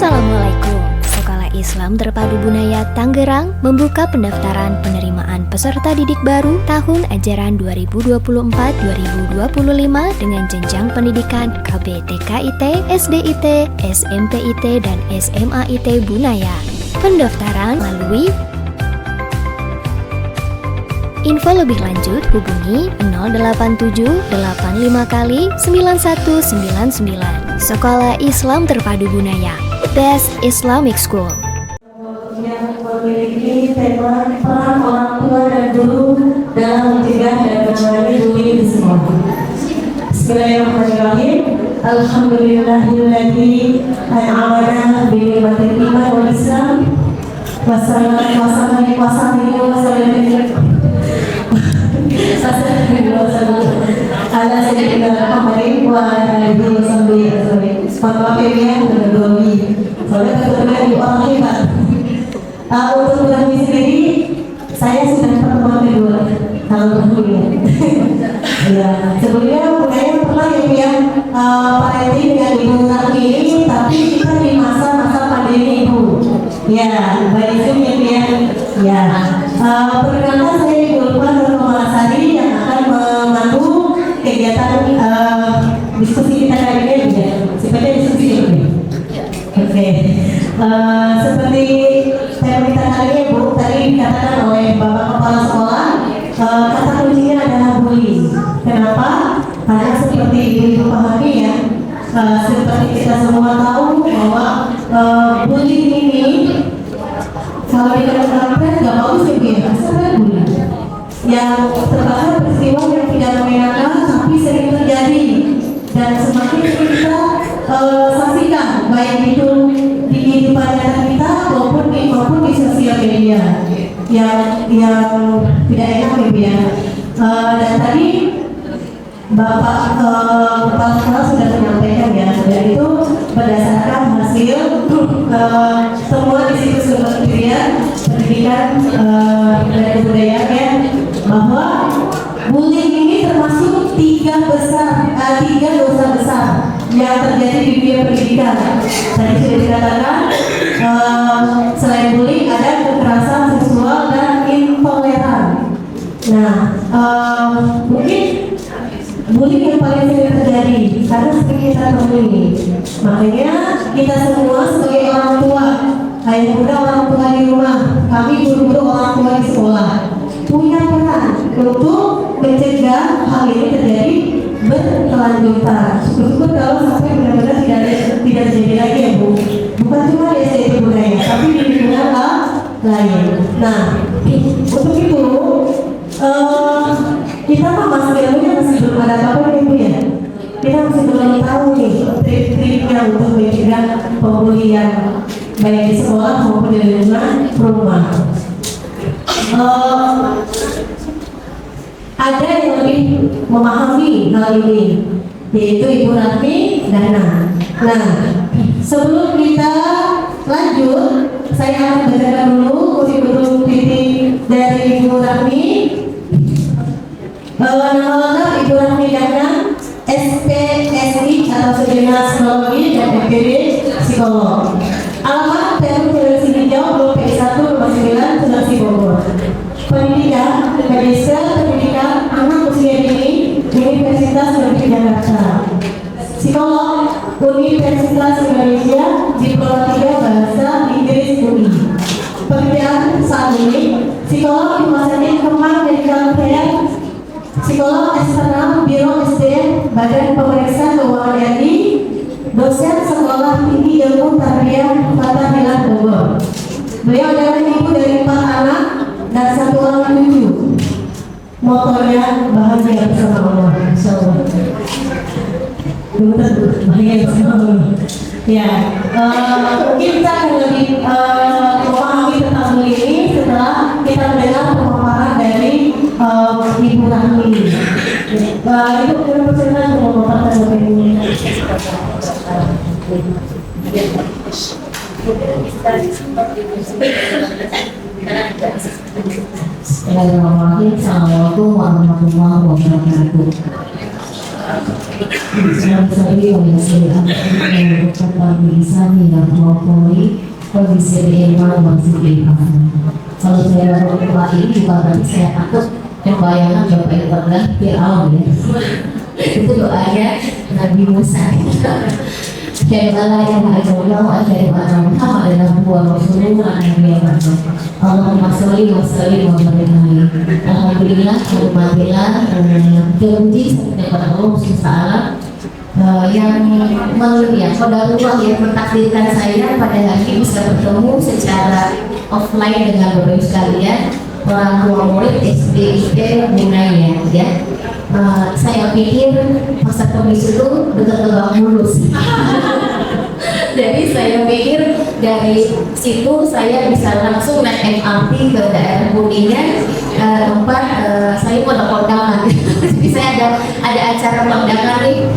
Assalamualaikum. Sekolah Islam Terpadu Bunaya Tangerang membuka pendaftaran penerimaan peserta didik baru tahun ajaran 2024-2025 dengan jenjang pendidikan KB TKIT, SDIT, SMPIT, dan SMAIT Bunaya. Pendaftaran melalui info lebih lanjut hubungi 087 85 kali 9199. Sekolah Islam Terpadu Bunaya, Best Islamic School. Yang memiliki tema peran orang tua dan guru dalam mencegah dan menangani bullying di sekolah. Bismillahirrahmanirrahim. Alhamdulillahilladzi an'amana bi ni'matil iman wal Islam. Wassalamu ala sayyidina Muhammadin wa alihi wasallam. Maaf ya, berdoli. Soalnya kebetulan di orang hebat. Untuk bulan ini sendiri, saya sudah pertemuan kedua. Alhamdulillah. Ya, sebelumnya budaya pernah yang parenti dengan Ibu Raki ini, tapi kita di masa-masa pandemi Ibu. Ya, baik Zoom ya. Ya, perkenalkan saya Ibu Lukman Nurmalasari yang akan memandu kegiatan diskusi kita kali ini ya. Seperti diskusi ini. Oke. Seperti tema kita kali ini Bu, tadi dikatakan oleh Bapak Kepala Sekolah, kata kuncinya adalah bullying. Kenapa? Karena seperti Ibu pahami ya, seperti kita semua tahu bahwa bullying ini kalau dikatakan nggak bagus ya, sebenarnya bullying yang terkadang peristiwa yang tidak menyenangkan tapi sering terjadi dan semakin kita saksikan baik itu di kehidupan nyata kita maupun di sosial media yang tidak enak ya. Dan tadi Bapak Kepala Sekolah sudah menyampaikan ya, dan itu berdasarkan hasil temuan di situs Kementerian Pendidikan dan Kebudayaan bahwa bullying ini termasuk tiga dosa besar yang terjadi di dunia pendidikan. Tadi sudah dikatakan selain bullying ada kekerasan seksual dan intoleran. Nah, mungkin bullying yang paling sering terjadi karena sering kita temui. Makanya kita semua sebagai orang tua, ayah bunda orang tua di rumah, kami guru-guru orang tua di sekolah punya peran untuk mencegah hal ini terjadi berkelanjutan. Syukur-syukur kalau sampai benar-benar tidak terjadi lagi ya Bu. Bukan cuma di SDIT Bunaya, tapi di lingkungan lain. Nah, untuk itu kita masih ilmunya masih belum ada apa-apa ya Bu ya. Kita masih belum tahu nih trik-triknya untuk mencegah pembulian baik di sekolah maupun di lingkungan rumah. Ada yang lebih memahami hal ini, yaitu Ibu Ratmi Dana. Nah, sebelum kita lanjut, saya akan bacakan dulu kurikulum titik dari Ibu Ratmi. Nama lengkap Ibu Ratmi Dana, SPSI atau Sarjana Psikologi dan MPD Psikolog. Alamat Perum Sulawesi Hijau, Blok P1 Rumah 9, Sulawesi Bogor. Pendidikan, Magister Pendidikan Anak Usia Dini, Universitas Negeri Jakarta. Psikolog, Universitas Indonesia, Diploma 3 Bahasa Inggris UI. Pekerjaan saat ini, psikolog di Rumah Sakit Kemang Medical Care, psikolog eksternal Biro SDM Badan Pemeriksa Keuangan RI, dosen Sekolah Tinggi Ilmu Tarbiyah Fatahillah Bogor. Beliau adalah ibu dari 4 anak dan 1 orang cucu. Motornya bahagia bersama Allah. Insyaallah. Bahagia bersama Allah. Ya, mungkin kita akan lebih memahami tentang ini setelah kita mendengar pemaparan dari Ibu Rahmi. Itu kita persilakan untuk memaparkan topik ini. Bismillahirrahmanirrahim. Assalamualaikum warahmatullahi wabarakatuh. Selamat kondisi beberapa tulisan yang mewakili kondisi ilmu masih kalau saya berdoa ini bukan berarti saya takut membayangkan coba internet Fir'aun ya. Itu doanya Nabi Musa. Syai'ala yang ma'ajallahu asyai'ala Muhammad adalah buah Rasulullah Allahumma sholli wa sallim wa barik. Alhamdulillah, alhamdulillah terpuji kepada Allah SWT yang qadarullah yang mentakdirkan saya pada hari ini bisa bertemu secara offline dengan Bapak Ibu sekalian, orang tua murid SD Bunaya ya. Saya pikir masa komis itu dekat Lebak Bulus. Jadi saya pikir dari situ saya bisa langsung naik MRT ke daerah Kuningan, tempat saya mau ada kondangan. Jadi saya ada acara kondangan nih.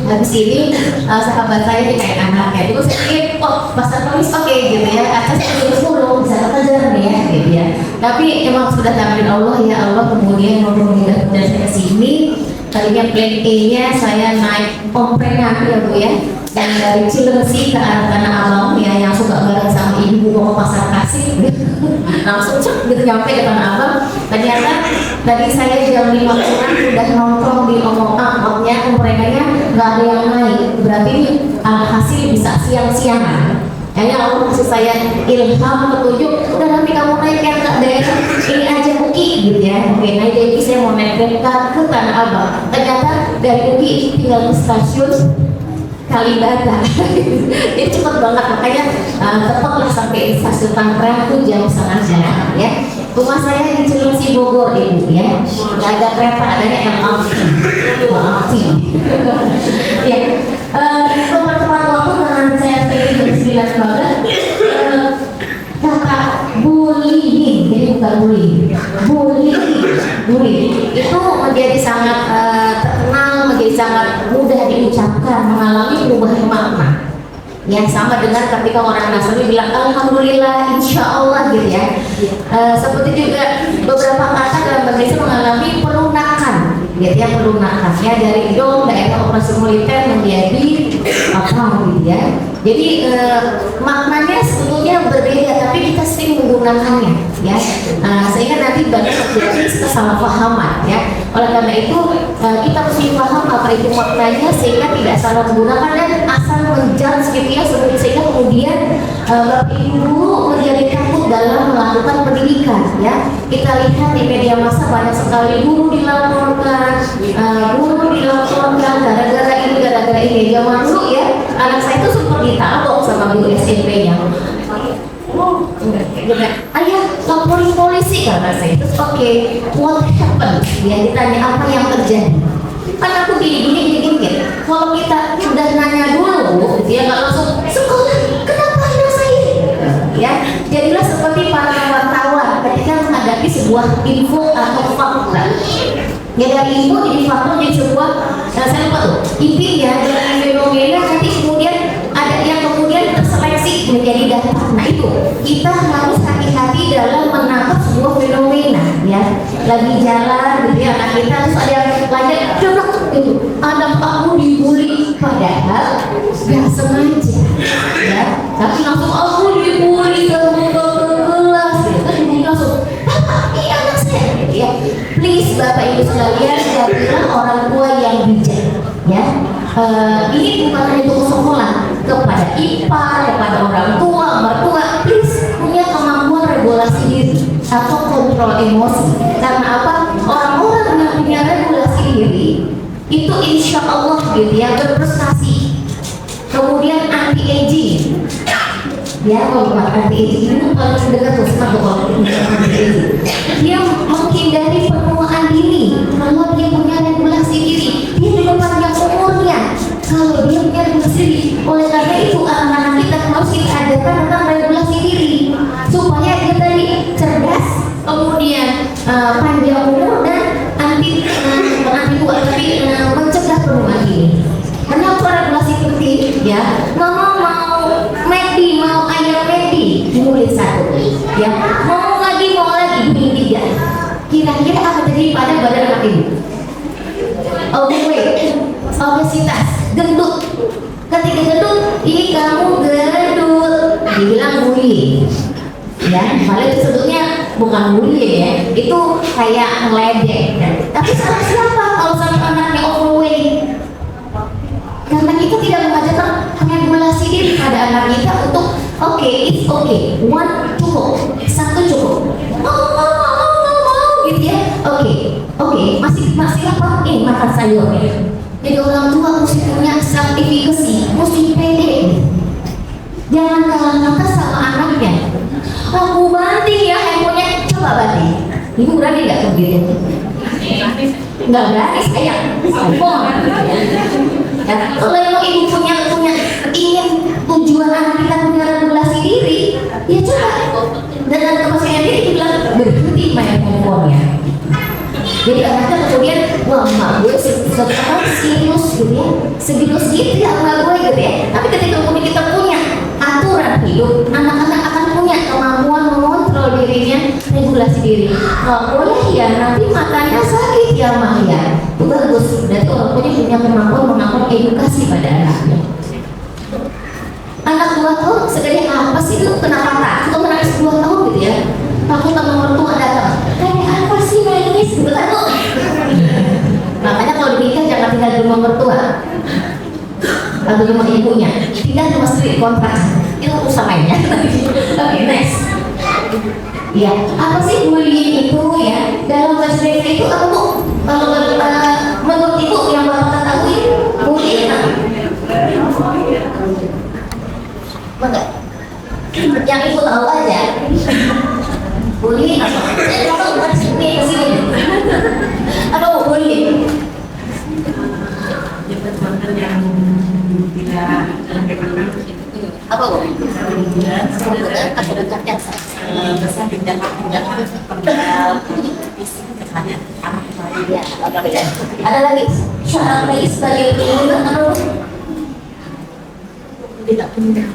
Habis ini sahabat saya ini kayak anaknya, itu saya pikir pasar komis oke gitu ya, kaca saya dulu bisa kejar nih ya gitu ya. Tapi emang sudah takdir Allah ya Allah, kemudian mudah-mudahan saya kesini. Tadinya plan A-nya saya naik omprengan ya Bu ya, dan dari Cilengsi ke arah Tanah Abang ya, yang suka bareng sama ibu mau ke pasar Kasih langsung cek gitu nyampe ke Tanah Abang. Ternyata tadi saya jam 5 kurang udah nongkrong di omongnya omprengannya nggak ada yang naik, berarti hasil bisa siang-siangan. Kayaknya Allah kasih saya ilham, petunjuk, udah nanti kamu naik yang ke daerah ini aja Uki gitu ya. Oke, naik dari Uki saya mau naik kereta ke Tanah Abang. Ternyata dari Uki tinggal ke stasiun Kalibata. Ini cepet banget, makanya tepatlah sampai stasiun Tangerang itu jam setengah jam ya. Rumah saya di Cilengsi Bogor Ibu ya. Nggak ada kereta, adanya MRT. Ya, teman-teman waktu karena saya pilih bersembilan banget. Kata bullying, jadi bukan bullying itu menjadi sangat terkenal, menjadi sangat mudah diucapkan, mengalami perubahan makna. Ya sama dengan ketika orang Nasrani bilang alhamdulillah, insya Allah gitu ya. Seperti juga beberapa kata dalam bahasa Indonesia mengalami pelunakan, gitu ya, pelunakan ya, dari dom daerah operasi militer menjadi apa gitu ya. Jadi maknanya sebetulnya berbeda, tapi kita sering menggunakannya ya, sehingga nanti banyak terjadi kesalahpahaman ya. Oleh karena itu kita mesti paham apa itu maknanya sehingga tidak salah menggunakan dan asal menjudge gitu ya, sehingga kemudian Bapak Ibu menjadi takut dalam melakukan pendidikan ya. Kita lihat di media massa banyak sekali guru dilaporkan gara-gara ini. Zaman dulu ya, anak saya itu sempat ditabok sama guru SMP-nya. Ayah laporin polisi karena saya itu oke, what happened? Ya ditanya apa yang terjadi. Kan aku gini. Kalau kita sudah nanya dulu, dia nggak langsung sekolah. Kenapa anak saya? Ya, jadilah seperti para wartawan ketika menghadapi sebuah info atau fakta. Ya dari info jadi fakta jadi sebuah, saya lupa tuh intinya dari fenomena nanti kemudian ada yang kemudian terseleksi menjadi data. Nah itu kita harus hati-hati dalam menangkap sebuah fenomena ya. Lagi jalan gitu ya, anak kita terus ada yang lanjut coba itu anak kamu dibully padahal nggak sengaja ya, tapi langsung aku dibully ke kelas gitu. Terus kemudian langsung Bapak ini anak saya gitu ya. Please Bapak Ibu sekalian, jadilah orang tua yang bijak ya. Ini bukan hanya untuk sekolah, kepada ipar, kepada orang tua, mertua, please punya kemampuan regulasi diri atau kontrol emosi. Karena apa? Orang-orang yang punya regulasi diri itu insya Allah gitu ya berprestasi. Kemudian anti aging ya, kalau anti aging itu paling dekat tuh sama kalau anti aging. Dia menghindari penuaan dini kalau dia punya regulasi diri. Dia juga panjang umurnya kalau dia punya regulasi diri. Oleh karena itu anak-anak kita harus kita ajarkan tentang regulasi diri supaya dia tadi cerdas, kemudian panjang umur dan anti tua, tapi mencegah penuaan dini. Kenapa regulasi penting ya? Mama mau McD, mau ayam McD, murid 1 ya, mau lagi bikin 3. Kira-kira apa terjadi pada badan anak ibu? Overweight, obesitas, gendut. Ketika gendut, ih kamu gendut, dibilang bully. Ya, padahal itu sebetulnya bukan bully ya, itu kayak ngeledek. Tapi salah siapa kalau sampai anaknya overweight? Karena kita tidak mengajarkan regulasi diri pada anak kita untuk it's okay, one cukup, satu cukup. Mau gitu ya, oke, masih apa? Makan sayur. Jadi orang tua mesti punya self-efficacy, mesti pede. Jangan kalah kata sama anaknya. Aku banting ya handphonenya, coba banting. Ibu berani nggak begitu? Nggak berani, sayang. Ya, kalau yang ibu punya ingin tujuan anak kita punya regulasi diri, ya coba. Dan anak kepercayaan diri bilang berhenti main handphonenya. Jadi anaknya kemudian, wah emak gue serius gitu ya, serius gitu ya emak gue gitu ya. Tapi ketika kemudian kita punya aturan hidup, anak-anak akan punya kemampuan mengontrol dirinya, regulasi diri. Kalau boleh ya nanti matanya sakit ya mak ya. Itu bagus, berarti orang tuanya punya kemampuan mengatur edukasi pada anaknya. Anak 2 tahun segede apa sih lu? Kenapa takut menangis 2 tahun gitu ya? Takut sama mertua datang. Kayak apa sih nangis? Gitu kan lu? Makanya kalau nikah jangan tinggal di rumah mertua atau rumah ibunya, tinggal di rumah sendiri kontrak. Itu usaha lainnya. Oke, next. Ya, apa sih bullying itu ya? Dalam bahasa Indonesia itu apa bu? Kalau menurut ibu yang bapak ketahui, bullying apa? Enggak. Yang ibu tahu aja. Bullying apa? Saya tahu buat sini kesini. Apa bullying? Yang tidak apa bu? Aku dekatkan ada lagi syarat lagi sebagai apa? Tidak punya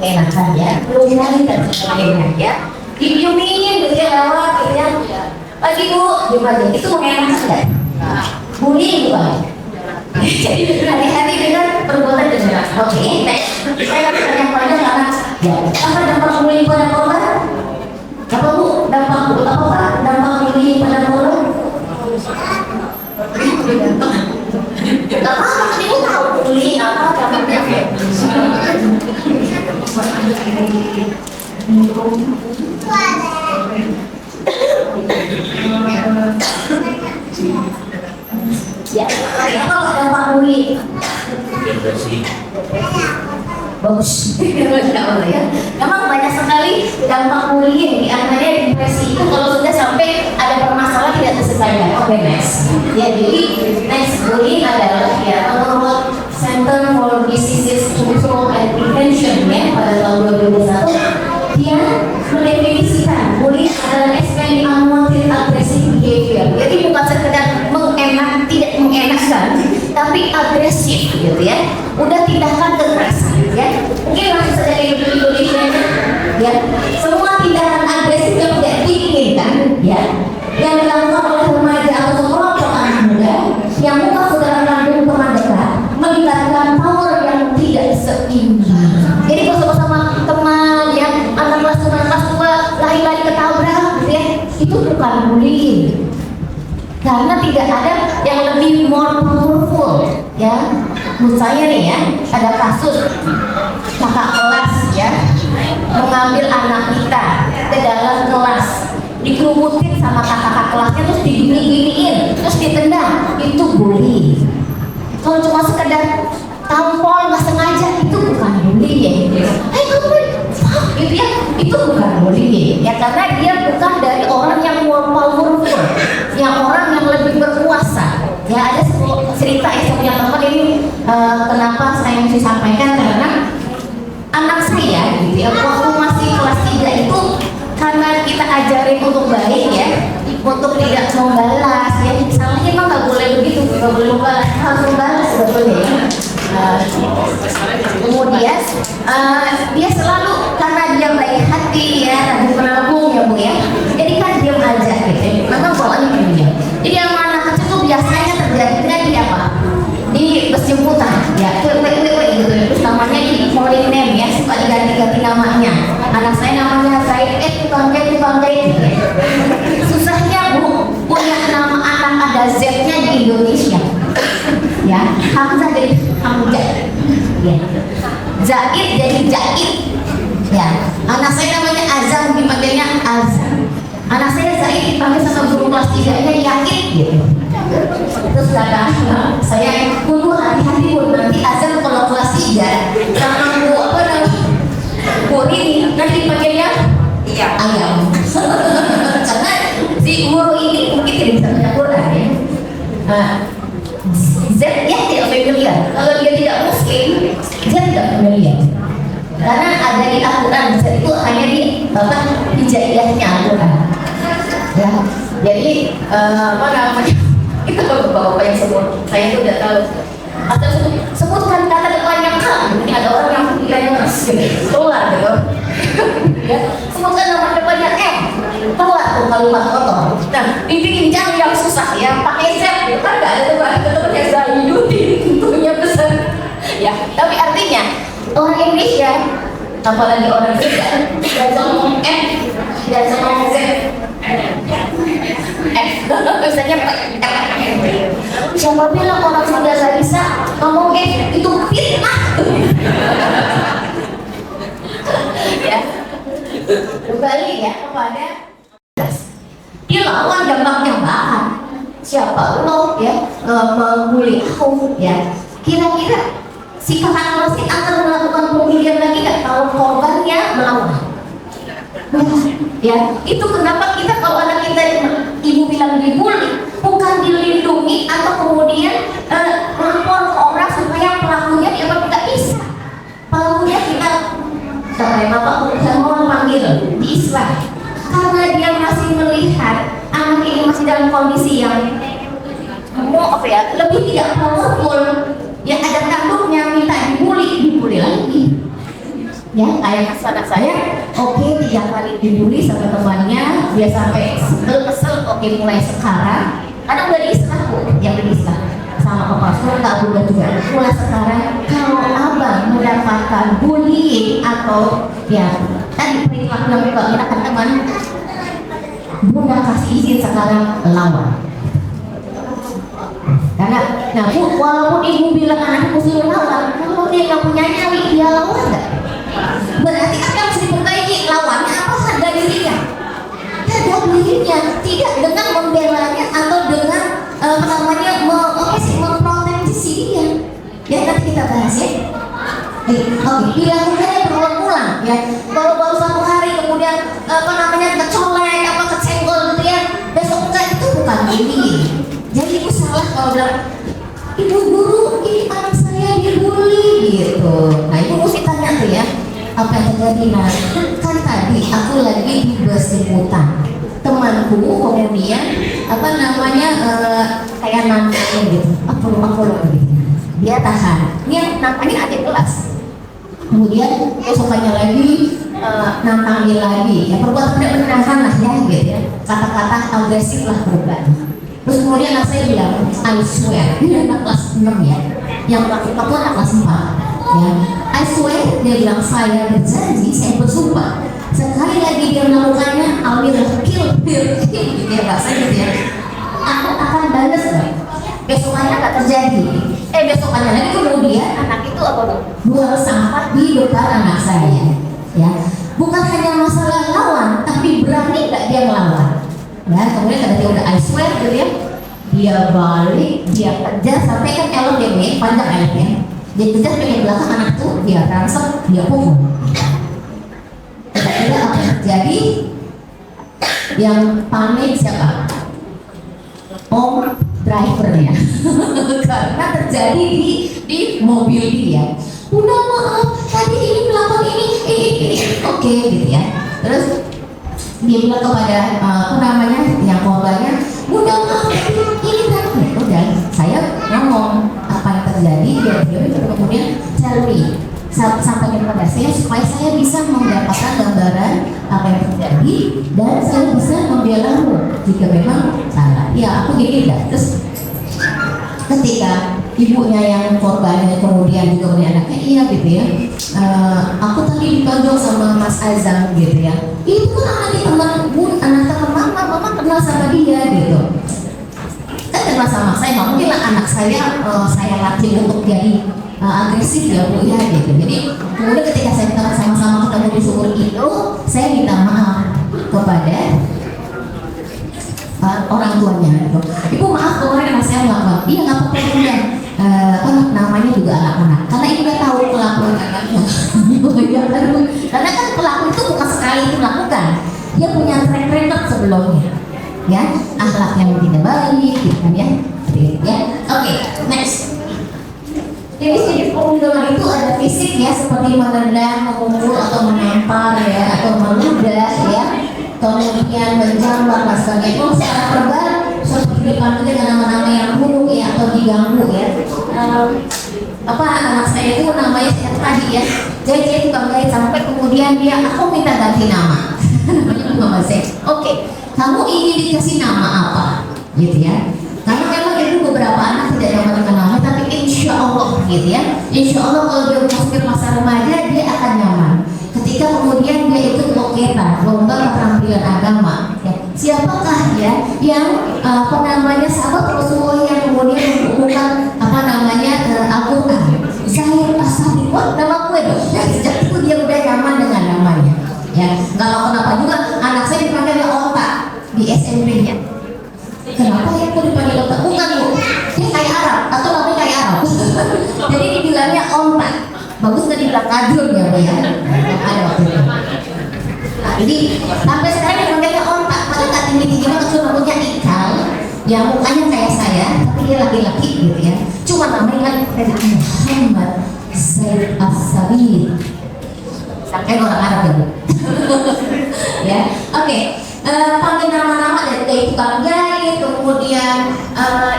mengenakan ya, lumayan dan sebagainya ya. Didiemin gitu ya lewat gitu ya. Pagi bu, gimana? Itu mengenakan nggak? Bullying bukan? Jadi hati-hati dengan perbuatan jelas. Oke, next. Saya akan yang panjang karena ya. Apa dampak bullying pada korban? Apa bu? Dampak apa pak? Dampak bullying pada korban? Apa? Ibu tahu bullying apa dampaknya? Ya, apa dampak bullying? Bagus. Ya. Memang banyak sekali dampak bullying, di antaranya depresi itu kalau sudah sampai ada permasalahan tidak terselesaikan. Oke, next. Ya, jadi next bullying adalah ya menurut Center for Diseases Control and Prevention ya pada tahun 2021 dia mendefinisikan bullying adalah expanding unwanted aggressive behavior. Jadi bukan sekedar tidak mengenakkan, tapi agresif gitu ya. Udah tindakan kekerasan ya. Mungkin langsung saja di Indonesia ya. Semua tindakan agresif yang tidak diinginkan ya, yang dilakukan oleh remaja atau sekelompok anak muda yang bukan saudara kandung teman dekat, melibatkan power yang tidak seimbang. Jadi kalau sama-sama teman ya, anak kelas 1 kelas 2 lari-lari ketabrak gitu ya, itu bukan bullying. Karena tidak ada yang lebih more powerful ya. Menurut saya nih ya, ada kasus kakak kelas ya mengambil anak kita ke dalam kelas, dikerubutin sama kakak kelasnya, terus digini-giniin, terus ditendang, itu bullying. Kalau cuma sekedar tampol nggak sengaja, itu bukan bullying. Kamu gitu ya, itu bukan bullying ya, karena dia bukan dari orang yang more powerful, yang orang yang lebih berkuasa. Ya, ada cerita ya, saya punya teman ini kenapa saya mesti sampaikan, karena anak saya gitu ya, waktu masih kelas 3 itu karena kita ajarin untuk baik ya, untuk tidak membalas ya, misalnya emang nggak boleh begitu, nggak boleh membalas, harus membalas sebetulnya ya. Kemudian dia selalu, karena dia baik hati ya, rajin menabung ya bu ya, jadi kan diam aja gitu, memang bawaannya begini. Jadi yang anak kecil tuh biasanya terjadinya dia apa? dibanggain. Susahnya Bu, punya nama anak ada Z-nya di Indonesia. Ya, Hamzah jadi Hamzah. Ya. Zaid jadi Jaid. Ya, anak saya namanya Azam dipanggilnya Azam. Anak saya Zaid dipanggil sama guru kelas 3-nya Yaid gitu. Terus kata saya, guru hati-hati Bu, nanti Azam kalau kelas 3 sama Bu apa namanya? Bu ini nanti dipanggilnya ayam. Karena si guru ini mungkin tidak bisa baca Quran ya. Z ya tidak familiar. Kalau dia tidak muslim, Z tidak familiar. Karena ada di Al-Quran, Z itu hanya di hijaiyahnya Al-Quran. Ya, jadi apa namanya? Itu bapak-bapak yang sebut, saya itu udah tahu. Atau sebutkan kata depan yang Mungkin ada orang yang pikirannya keluar gitu. Ya, sebutkan nama depannya keluar tuh kalimat kotor. Nah, dibikin jangan yang susah ya, pakai Z gitu kan nggak ada teman-teman yang Zainuddin tentunya besar. Ya, tapi artinya orang Indonesia, apalagi orang Sunda, dan ngomong dan ngomong Z. Biasanya siapa bilang orang Sunda nggak bisa ngomong itu fitnah. Ya, kembali ya kepada dilawan jambak-jambakan. Siapa lo ya membuli aku ya? Kira-kira si kakak Rosin akan melakukan pembulian lagi nggak kalau korbannya melawan? Ya, itu kenapa kita kalau anak kita ibu bilang dibully, bukan dilindungi atau kemudian melapor ke orang supaya pelakunya dianggap tidak bisa. Pelakunya kita sampai bapak saya mau panggil di Islam karena dia masih melihat anak ini masih dalam kondisi yang lebih tidak powerful, yang ada tanduknya minta dibully lagi. Ya, kayak anak saya, oke 3 kali dibully sama temannya, dia sampai kesel, oke mulai sekarang, karena udah diislah yang diislah sama Bapak Sur, Kak Bunda juga. Mulai sekarang, kalau abang mendapatkan bullying atau ya tadi perilaku yang menghinakan teman, Bunda kasih izin sekarang lawan. Karena, nah Bu, walaupun ibu bilang anakku suruh lawan, kalau dia nggak punya nyali, dia lawan nggak? Berarti kan yang harus diperbaiki lawannya apa? Harga dirinya. Harga dirinya, tidak dengan membelanya atau dengan memproteksi dia. Ya nanti kita bahas ya. Dilakukannya berulang-ulang ya. Kalau baru 1 hari kemudian kecolek kecenggol gitu ya, besok enggak, itu bukan bullying. Jadi ibu salah kalau bilang, ibu guru ini anak saya dibully gitu. Nah ibu mesti tanya tuh ya, apa yang terjadi? Nah kan tadi aku lagi di bus jemputan temanku, kemudian kayak nantangin gitu, aku gitu. Dia tahan, dia nantangin adik kelas. Kemudian besokannya lagi nantangin lagi, ya perbuatan tidak menyenangkan lah ya gitu ya, kata-kata agresif lah berubah. Terus kemudian anak saya bilang, I swear, dia anak kelas 6 ya, yang aku anak kelas 4 ya, I swear, dia bilang, saya berjanji, saya bersumpah, sekali lagi dia melakukannya, I will kill him, gitu ya bahasa gitu ya, aku akan balas loh. Besokannya nggak terjadi, besokannya lagi kemudian anak itu buang sampah di depan anak saya ya, bukan hanya masalah lawan, tapi berani nggak dia melawan ya. Kemudian kata dia udah I swear gitu ya, dia balik, dia kejar sampai kan elok dia panjang eloknya, dia kejar sampai belakang anak tuh, dia rangsek, dia pukul. Kira-kira apa yang terjadi? Yang panik siapa? Om drivernya. Karena terjadi di mobil dia. Udah maaf, tadi ini melakukan ini. Oke gitu ya. Terus dia bilang kepada yang korbannya, udah maaf, ini kan udah saya ngomong apa yang terjadi, dia kemudian cari sampaikan kepada saya supaya saya bisa mendapatkan gambaran apa yang terjadi dan saya bisa membelamu jika memang salah. Ya aku gini dah. Terus ketika ibunya yang korbannya kemudian juga punya anaknya, iya gitu ya, aku tadi ditonjok sama Mas Azam gitu ya, itu kan anak teman kenal sama dia gitu. Kan kenal sama saya, nggak mungkin lah anak saya latih untuk jadi agresif ya Bu ya gitu. Jadi kemudian ketika saya sama-sama ketemu di sumur itu, saya minta maaf kepada orang tuanya gitu. Ibu maaf kemarin anak saya melakukan, iya nggak apa-apa ya. Namanya juga anak-anak, karena ibu udah tahu kelakuan anaknya. Karena kan pelaku itu bukan sekali itu melakukan, dia punya track record sebelumnya, ya akhlak yang tidak baik, gitu kan ya. Oke, next. Jadi segi perundungan itu ada fisik ya, seperti menendang, memukul atau menempar ya, atau meludah ya, kemudian menjambar dan sebagainya. Itu secara verbal seperti dipanggil dengan nama-nama yang buruk ya, atau diganggu ya. Anak saya itu namanya saya tadi ya, jadi dia tukang jahit sampai kemudian dia, aku minta ganti nama. Namanya Mama saya. Oke, kamu ingin dikasih nama apa? Gitu ya. Karena memang itu beberapa anak tidak nyaman dengan nama, tapi insya Allah gitu ya, insya Allah kalau dia masuk masa remaja dia akan nyaman. Ketika kemudian dia ikut loketa, lomba keterampilan agama, ya. Siapakah ya yang sahabat Rasulullah yang kemudian mengumumkan Al-Quran? Zahir Asadi, wah nama gue dong. Ya, sejak itu dia udah nyaman dengan namanya. Ya, nggak tahu kenapa juga anak saya dipanggilnya Otak di SMP-nya. Kenapa ya kok dipanggil Otak? Bukan Bu, dia kayak Arab atau namanya kayak Arab. Jadi dibilangnya Otak. Bagus nggak dibilang kajun ya Bu ya? Ada waktu itu. Nah, jadi sampai sekarang dipanggilnya Otak. Pada saat tinggi-tinggi banget cuma punya Ikal, yang mukanya kayak saya, tapi dia laki-laki gitu ya. Cuma namanya kan Muhammad Zaid As-Sabir. Kayak orang Arab ya Bu. Ya, oke. Panggil nama-nama dari tukang jahit, kemudian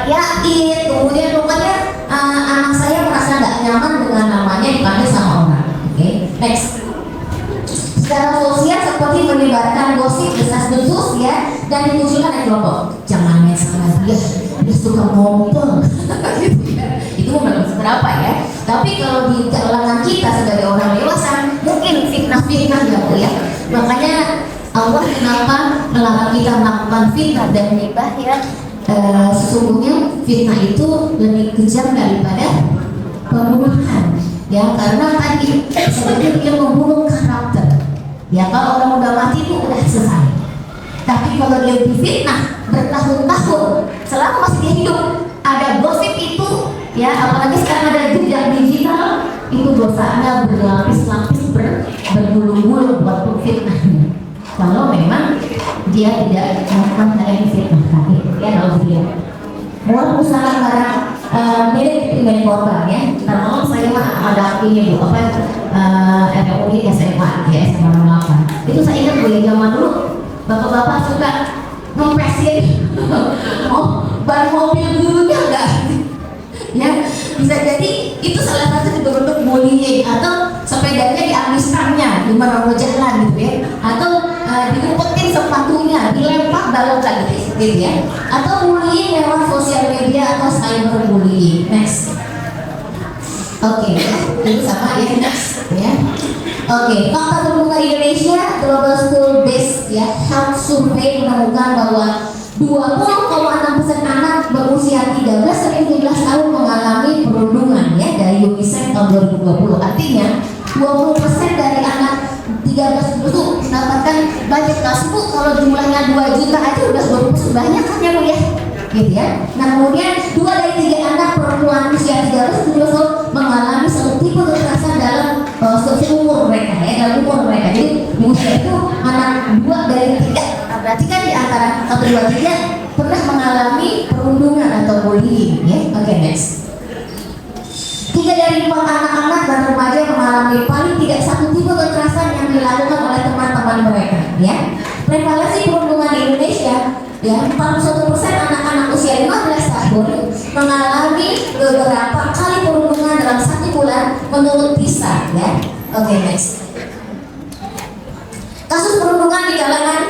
Yaid, kemudian pokoknya anak saya merasa nggak nyaman dengan namanya dipanggil sama orang. Oke, next. Secara sosial seperti menyebarkan gosip, desas-desus ya, dan dimunculkan dari kelompok. Jangan main sama dia suka ngompol. Itu bukan seberapa ya. Tapi kalau di kalangan kita sebagai orang dewasa, mungkin fitnah-fitnah ya Bu ya. Makanya Allah kenapa melarang kita melakukan fitnah dan gibah ya? Sesungguhnya fitnah itu lebih kejam daripada pembunuhan ya, karena tadi sebenarnya dia membunuh karakter ya. Kalau orang udah mati itu udah selesai, tapi kalau dia difitnah bertahun-tahun selama masih dia hidup, ada gosip itu ya, apalagi sekarang ada jejak digital, itu dosanya berlapis-lapis bergulung-gulung buat fitnahnya. Kalau memang dia tidak melakukan hal yang fitnah tadi, ya kalau dia buat usaha barang milik dengan korban ya. Kalau saya mah ada ini Bu, RUI SMA ya, SMA 8. Itu saya ingat Bu, zaman dulu bapak-bapak suka mempresin ban mobil dulunya enggak ya, bisa jadi itu salah satu bentuk bullying, atau sepedanya diamiskannya di mana jalan gitu ya, atau diumpetin sepatunya, dilempar balok gitu ya, atau bullying lewat sosial media atau cyberbullying. Next. Oke, itu sama ya, next ya. Oke, fakta terbuka Indonesia Global School Based ya Health Survey menemukan bahwa 20,6% anak berusia 13 sampai 17 tahun mengalami perundungan ya dari UNICEF tahun 2020. Artinya 20% dari anak 13 itu mendapatkan budget kelas Bu. Kalau jumlahnya 2 juta aja udah 20% banyak kan ya Bu ya, gitu ya. Nah kemudian 2 dari 3 anak perempuan usia 13 tahun mengalami suatu tipe kekerasan dalam umur mereka ya, dalam umur mereka. Jadi usia itu anak 2 dari 3. Berarti kan di antara 1, 2, 3 pernah mengalami perundungan atau bullying ya. Oke, next. 3 dari 4 anak-anak dan remaja mengalami paling tidak satu tipe kekerasan yang dilakukan oleh teman-teman mereka ya. Prevalensi perundungan di Indonesia ya, 41% anak-anak usia 15 tahun mengalami beberapa kali perundungan dalam 1 bulan menurut PISA ya. Oke, next. Kasus perundungan di kalangan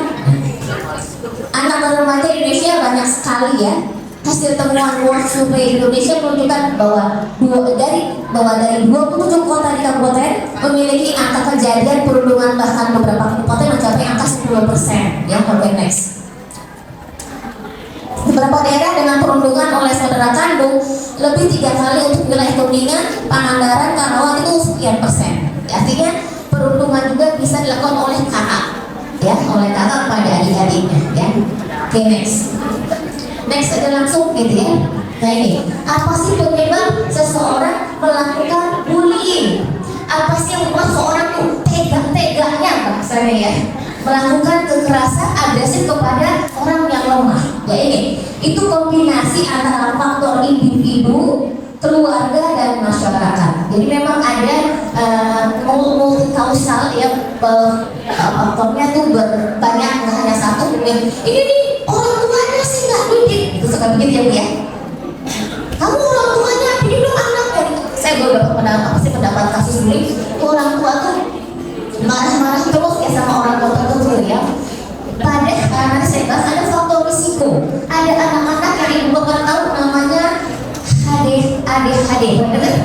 anak dan remaja Indonesia banyak sekali ya. Hasil temuan World Survey Indonesia menunjukkan bahwa dari 27 kota di kabupaten memiliki angka kejadian perundungan, bahkan beberapa kabupaten mencapai angka 10% ya. Oke, next. Beberapa daerah dengan perundungan oleh saudara kandung lebih 3 kali untuk wilayah Kuningan, Pangandaran, Karawang itu sekian persen. Artinya perundungan juga bisa dilakukan oleh kakak, ya, oleh kakak pada adik-adiknya, ya. Oke, next aja langsung gitu ya. Nah ini, apa sih penyebab seseorang melakukan bullying? Apa sih yang membuat seorang tuh tega-teganya bahasanya ya, melakukan kekerasan agresif kepada orang yang lemah? Ya ini, itu kombinasi antara faktor individu, keluarga, dan masyarakat. Jadi memang ada multi kausal ya, faktornya tuh banyak, nggak hanya satu. Ini nih orang tuanya sih nggak didik, itu suka begitu ya Bu ya. Kamu orang tuanya didik dong anaknya. Saya baru dapat pendapat kasus ini, orang tua tuh marah-marah terus ya sama orang tua tertentu ya. Padahal karena saya bahas ada faktor risiko. Ada anak-anak yang ibu bapak tahu namanya ADHD, benar?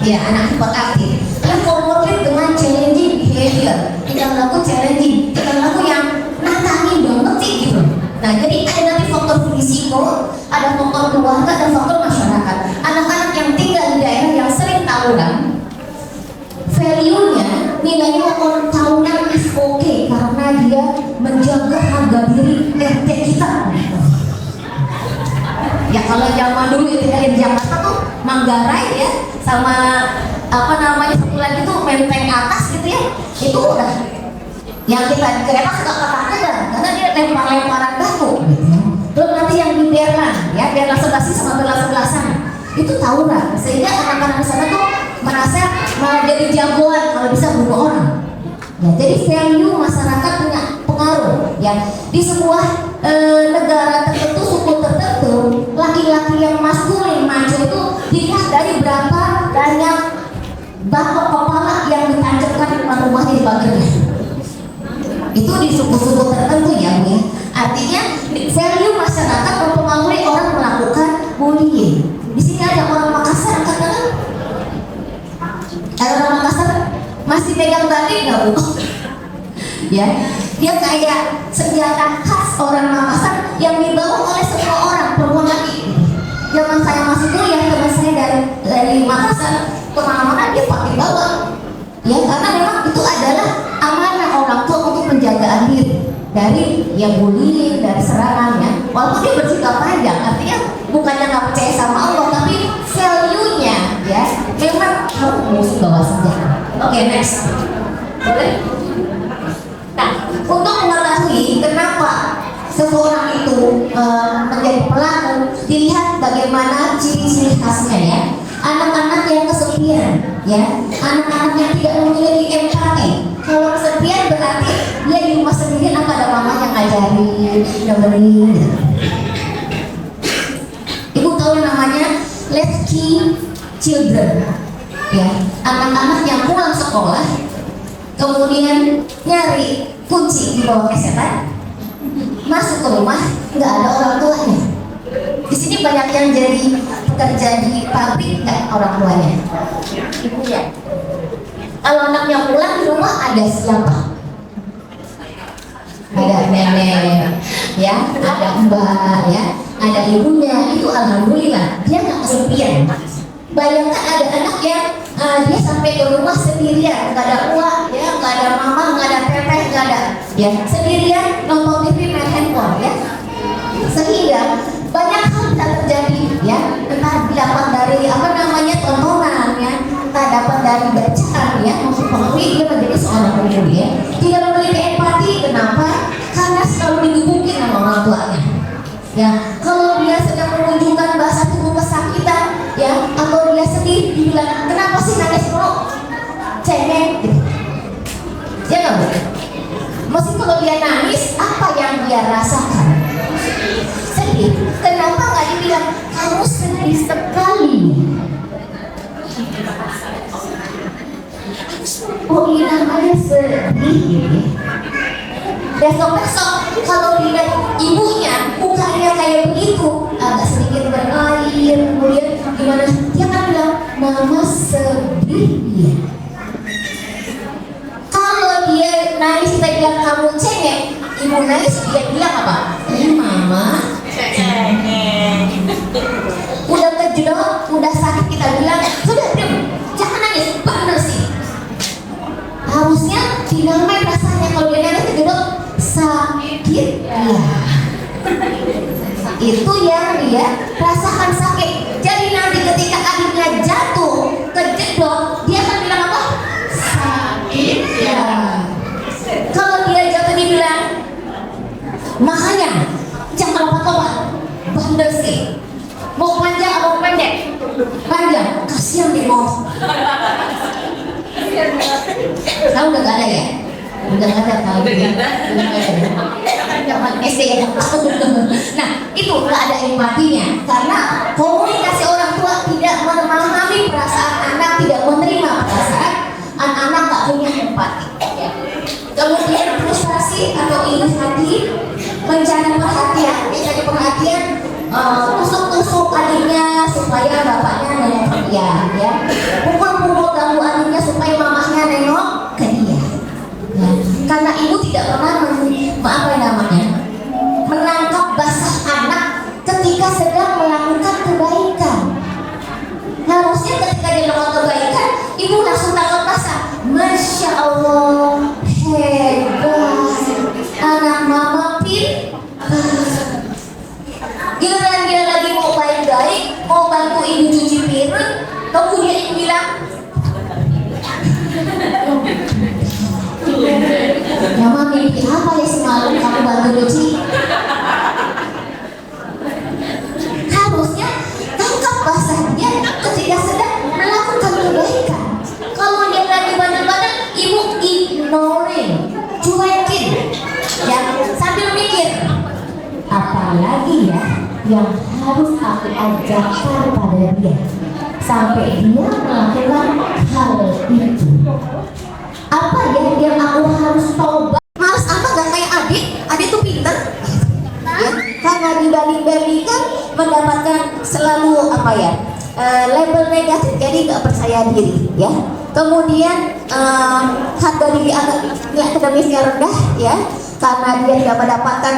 Ya, anak hiperaktif. Yang komorbid dengan challenging behavior, tinggal laku challenging, tinggal laku yang nantangin banget sih gitu. Nah, jadi ada nanti faktor risiko, ada faktor keluarga, dan faktor masyarakat. Anak-anak yang tinggal di daerah yang sering tawuran, value-nya, nilainya orang tahunan is okay karena dia menjaga harga diri RT kita. Ya kalau zaman dulu itu dari Jakarta tuh Manggarai ya, sama apa namanya satu lagi tuh Menteng Atas gitu ya, itu udah yang kita kereta suka ketakutan karena dia lempar-lemparan batu. Belum nanti yang di Berlan ya, Berlan sebelah sama Berlan sebelah sana itu tawuran, sehingga anak-anak di sana tuh merasa malah jadi jagoan kalau bisa bunuh orang. Ya, jadi value masyarakat punya pengaruh ya. Di sebuah negara tertentu, suku tertentu, laki-laki yang maskulin maju itu dilihat dari berapa banyak batok kepala yang ditancapkan di rumahnya di pagernya. Itu di suku-suku tertentu ya, Bu. Artinya value masyarakat mempengaruhi orang melakukan bullying. Di sini ada orang Makassar kan? Ada orang Makassar masih pegang batik nggak, Bu? Ya, dia kayak senjata khas orang Makassar yang dibawa oleh semua orang, perempuan lagi. Zaman saya masih kuliah, teman saya dari Makassar kemana-mana dia pakai bawa. Ya, karena memang itu adalah amanah orang tua untuk penjagaan diri dari yang bullying, dari serangan ya. Walaupun dia bersikap panjang, artinya bukannya nggak percaya sama Allah, tapi value-nya ya memang harus bawa senjata. Oke, next. Boleh? Nah, untuk mengetahui kenapa seseorang itu menjadi pelaku, dilihat bagaimana ciri-ciri khasnya ya. Anak-anak yang kesepian, ya, anak-anak yang tidak memiliki empati. Kalau kesepian berarti dia di rumah sendiri, apa ada mama yang ngajarin, nemenin. Ibu tahu namanya latchkey children, ya, anak-anak yang pulang sekolah kemudian nyari kunci di bawah kesetan, masuk ke rumah nggak ada orang tuanya. Di sini banyak yang jadi pekerja di pabrik nggak orang tuanya, ibunya. Kalau anaknya pulang di rumah ada siapa? Ada nenek, ya, ada mbak, ya, ada ibunya. Itu alhamdulillah dia nggak kesepian. Bayangkan ada anak yang dia sampai ke rumah sendirian, nggak ada uang, ya, nggak ada mama, nggak ada teteh, nggak ada, ya, sendirian nonton TV, main handphone, ya, sehingga banyak hal bisa terjadi, ya, entah dapat dari apa namanya tontonan, ya, entah dapat dari bacaan, ya, mempengaruhi dia menjadi seorang pencuri, ya, tidak memiliki empati. Kenapa? Karena selalu digebukin sama orang tuanya. Ya, kalau dia sedang menunjukkan bahasa tubuh kesakitan, ya, atau dia sedih, dibilang kenapa sih nangis mulu, cengeng, gitu. Ya nggak, Bu? Mesti kalau dia nangis, apa yang dia rasakan? Sedih. Kenapa nggak dibilang kamu sedih sekali? Oh iya, namanya sedih, gitu. Besok-besok kalau dilihat ibunya mukanya kayak begitu, agak sedikit berair, kemudian gimana, dia kan bilang mama sedih ya. Kalau dia nangis kita bilang kamu cengeng, ibu nangis dia bilang apa? Mama Udah kejedot, udah sakit kita bilang, sudah diam, jangan nangis, bener sih. Harusnya dinamai rasanya kalau dia nangis kejedot sakit ya. Itu yang dia rasakan sakit. Jadi nanti ketika adiknya jatuh kejedot, dia akan bilang apa? Sakit ya. Kalau dia jatuh dibilang, makanya jangan lompat-lompat, bandel sih. Mau panjang atau pendek? Panjang, kasihan di mau. Tahu udah gak ada ya? Udah gak ada kalau zaman SD ya. Nah itu gak ada empatinya karena komunikasi orang tua tidak memahami perasaan anak, tidak menerima perasaan anak-anak, gak punya empati ya. Kemudian frustasi atau iri hati, mencari perhatian, tusuk-tusuk adiknya supaya bapaknya nengok ke dia ya. Pukul-pukul ganggu adiknya supaya mamahnya nengok ke dia ya. Karena ibu tidak pernah menangkap basah anak ketika sedang melakukan kebaikan. Harusnya ketika dia melakukan kebaikan, ibu langsung tangkap basah. Masya Allah, hebat anak mama pintar. Giliran dia lagi mau baik-baik, mau bantu ibu cuci piring, kemudian ibu bilang, "Mama mimpi apa ya semalam kamu bantu cuci?" Harusnya tangkap basahnya ketika sedang melakukan kebaikan. Kalau dia lagi bandel-bandel, ibu ignoring, cuekin, ya sambil mikir, apalagi ya yang harus aku ajarkan pada dia sampai dia melakukan hal itu. Apa ya yang aku harus tobat? Males apa gak kayak adik tuh pinter ya, karena dibanding-bandingkan mendapatkan selalu apa ya, label negatif, jadi gak percaya diri ya. Kemudian harga diri nilai akademisnya rendah ya, karena dia tidak mendapatkan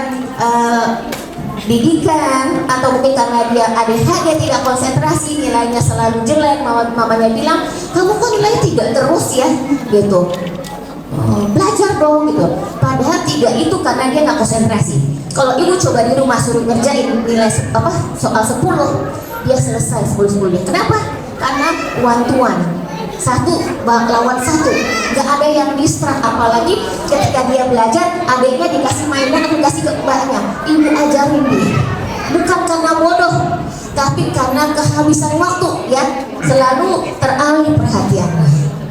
didikan, atau mungkin karena dia ADHD, tidak konsentrasi, nilainya selalu jelek. Mamanya bilang, kamu kok nilainya tidak terus ya gitu, belajar dong gitu. Padahal tidak, itu karena dia nggak konsentrasi. Kalau ibu coba di rumah suruh ngerjain nilai soal 10, dia selesai 10-10. Kenapa? Karena one to one, satu lawan satu, nggak ada yang distrak. Apalagi ketika dia belajar, adiknya dikasih mainan atau dikasih ke mbaknya, ibu ajarin dia, bukan karena bodoh, tapi karena kehabisan waktu ya, selalu teralih perhatiannya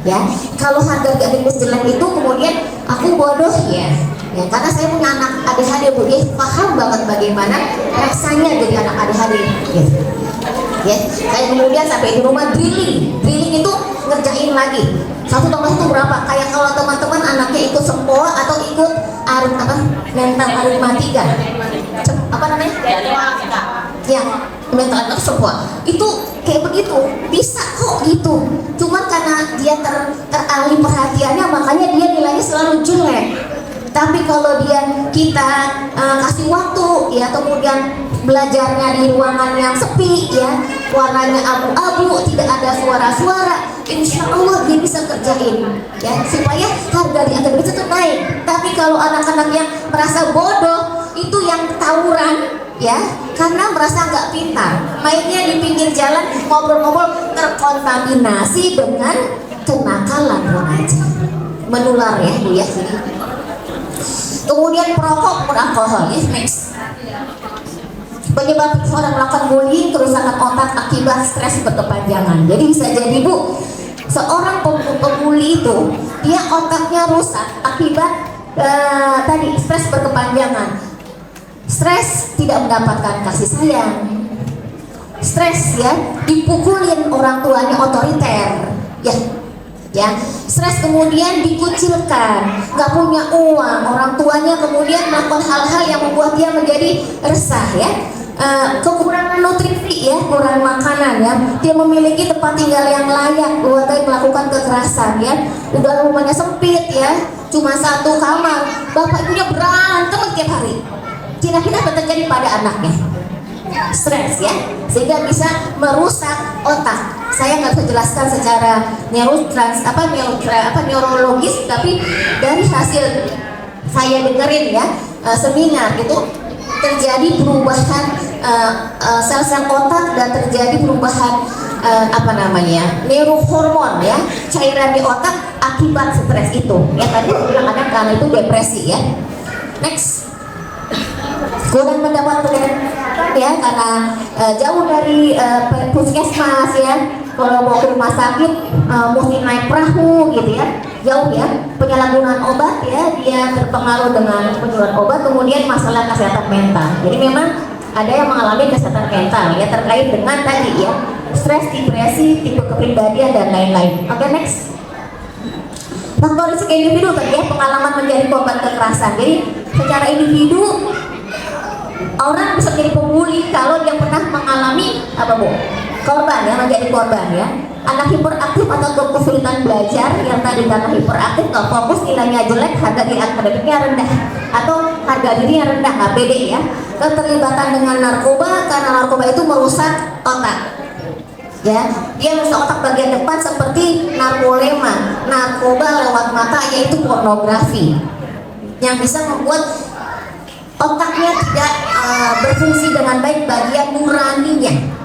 ya. Kalau harga akademis jelek itu kemudian aku bodoh ya, karena saya punya anak ADHD bu, dia paham banget bagaimana rasanya jadi anak ADHD ya. Saya kemudian sampai di rumah drilling itu ngerjain lagi 1 tambah 1 berapa. Kayak kalau teman-teman anaknya ikut sempoa atau ikut mental aritmatika, apa namanya ya, mental aritmatika sempoa, itu kayak begitu bisa kok gitu. Cuman karena dia teralih perhatiannya, makanya dia nilainya selalu jelek. Tapi kalau kita kasih waktu ya, kemudian belajarnya di ruangan yang sepi ya, warnanya abu-abu, tidak ada suara-suara, insya Allah dia bisa kerjain ya, supaya harga di akademis itu naik. Tapi kalau anak-anak yang merasa bodoh, itu yang tawuran ya, karena merasa nggak pintar, mainnya di pinggir jalan, ngobrol-ngobrol, terkontaminasi dengan kenakalan remaja, menular ya bu ya. Kemudian perokok, alkohol ya, next. Penyebab seorang melakukan bullying, kerusakan otak akibat stres berkepanjangan. Jadi bisa jadi bu, seorang pembuli itu dia otaknya rusak akibat tadi stres berkepanjangan. Stres tidak mendapatkan kasih sayang, stres ya dipukulin orang tuanya otoriter ya, stres kemudian dikucilkan, nggak punya uang, orang tuanya kemudian melakukan hal-hal yang membuat dia menjadi resah ya. Kekurangan nutrisi ya, kurang makanan ya, dia memiliki tempat tinggal yang layak, keluarga melakukan kekerasan ya, udah rumahnya sempit ya, cuma 1 kamar, bapak ibunya berantem setiap hari. Kira-kira apa terjadi pada anaknya? stres ya, sehingga bisa merusak otak. Saya nggak bisa jelaskan secara neurologis, tapi dari hasil saya dengerin ya, seminar itu terjadi perubahan sel-sel otak dan terjadi perubahan neurohormon ya, cairan di otak akibat stres itu ya. Tadi aku bilang kan karena itu depresi ya. Next, kurang mendapat kesehatan ya, karena jauh dari puskesmas ya. Kalau mau ke rumah sakit mesti naik perahu gitu ya, jauh ya. Penyalahgunaan obat ya, dia terpengaruh dengan penyalahgunaan obat. Kemudian masalah kesehatan mental. Jadi memang ada yang mengalami kesehatan mental ya, terkait dengan tadi ya, stres, depresi, tipe kepribadian dan lain-lain. Oke, next. Faktor risiko individu tadi ya, pengalaman menjadi korban kekerasan. Jadi secara individu orang bisa menjadi pembuli kalau dia pernah mengalami korban ya, menjadi korban ya. Anak hiperaktif atau kesulitan belajar yang tadi karena hiperaktif, kalau fokus nilainya jelek, harga diri akademiknya rendah atau harga dirinya rendah, nggak pede ya. Keterlibatan dengan narkoba, karena narkoba itu merusak otak ya, dia merusak otak bagian depan seperti narkolema. Narkoba lewat mata yaitu pornografi yang bisa membuat otaknya tidak berfungsi dengan baik bagian nuraninya.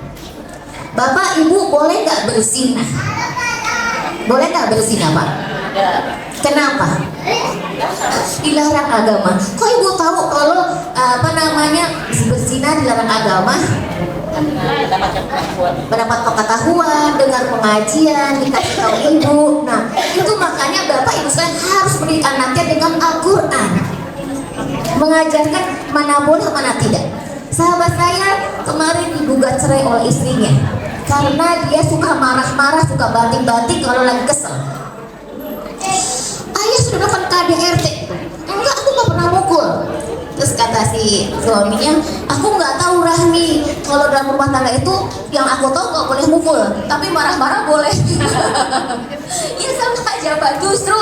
Bapak ibu boleh nggak berzinah? Boleh nggak berzinah Pak? Kenapa? Dilarang agama. Kok ibu tahu kalau berzina dilarang agama? Mendapat pengetahuan, dengar pengajian, dikasih tahu ibu. Nah itu makanya bapak ibu sekalian harus beri anaknya dengan Al-Quran, mengajarkan mana boleh mana tidak. Sahabat saya kemarin digugat cerai oleh istrinya karena dia suka marah-marah, suka banting-banting kalau lagi kesel. Ayah sudah melakukan KDRT. Enggak, aku nggak pernah mukul. Terus kata si suaminya, aku nggak tahu Rahmi, kalau dalam rumah tangga itu yang aku tahu nggak boleh mukul, tapi marah-marah boleh. Ya sama aja Pak, justru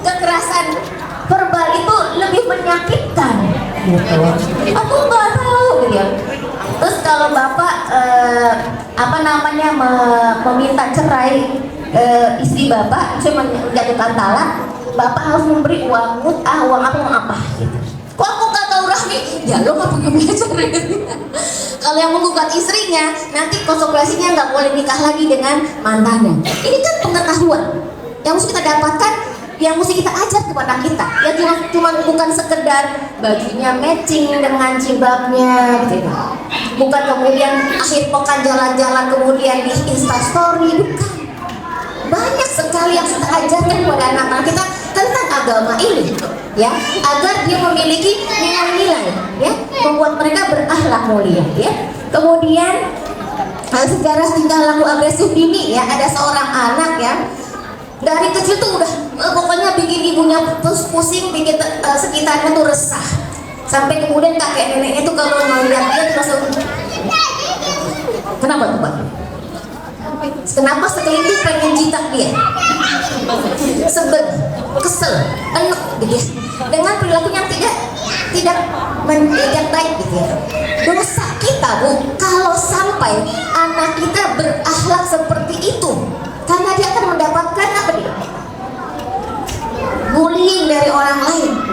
kekerasan verbal itu lebih menyakitkan. Aku nggak tahu gitu ya. Terus kalau bapak meminta cerai istri bapak, saya menjatuhkan talak, bapak harus memberi uang apa gitu. Kok aku nggak tahu Rahmi? Ya lo nggak punya belajar. Kalau yang menggugat istrinya, nanti konsekuensinya nggak boleh nikah lagi dengan mantannya. Ini kan pengetahuan yang mesti kita dapatkan, yang mesti kita ajar kepada kita. Ya cuma bukan sekedar bajunya matching dengan jilbabnya gitu. Bukan kemudian akhir pekan jalan-jalan kemudian di Instastory, bukan. Banyak sekali yang kita ajarkan kepada anak-anak kita tentang agama ini ya, agar dia memiliki nilai-nilai ya, membuat mereka berakhlak mulia ya. Kemudian sejarah tingkah laku agresif dini ya, ada seorang anak ya, dari kecil tuh udah pokoknya bikin ibunya pusing, bikin sekitarnya tuh resah, sampai kemudian kakek neneknya tuh kalau melihat dia tuh langsung, kenapa tuh Pak? Kenapa sekelintir pengen jitak dia? Sebel, kesel, enek gitu ya, dengan perilaku yang tidak baik gitu ya. Dosa kita Bu kalau sampai anak kita berakhlak seperti itu, karena dia akan mendapatkan apa dia? Bullying dari orang lain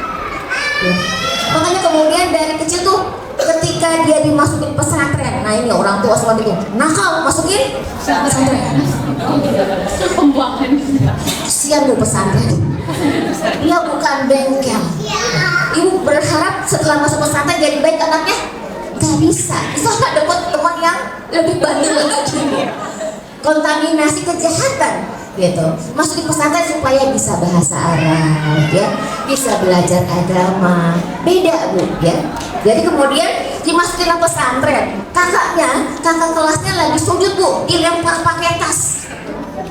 ya. Makanya kemudian dari kecil tuh ketika dia dimasukin pesantren, nah ini orang tua semua itu nakal masukin pesantren. Kasihan Bu pesantren, dia bukan bengkel. Ibu berharap setelah masuk pesantren jadi baik anaknya? Gak bisa. Bisa dapat teman yang lebih bandel lagi. Kontaminasi kejahatan gitu. Masuk di pesantren supaya bisa bahasa Arab ya, bisa belajar agama. Beda Bu ya. Jadi kemudian dimasukin ke pesantren, kakak kelasnya lagi sujud Bu, dilempar pakai tas.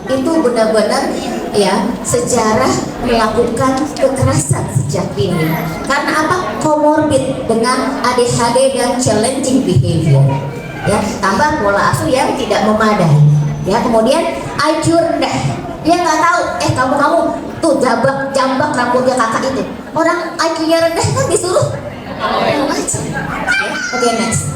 Itu benar-benar ya sejarah melakukan kekerasan sejak dini. Karena apa? Komorbid dengan ADHD dan challenging behavior ya, tambah pola asuh yang tidak memadai ya. Kemudian IQ rendah, dia nggak tahu kamu tuh jambak rambutnya kakak itu, orang IQ-nya rendah kan disuruh aja ya. Oke, next.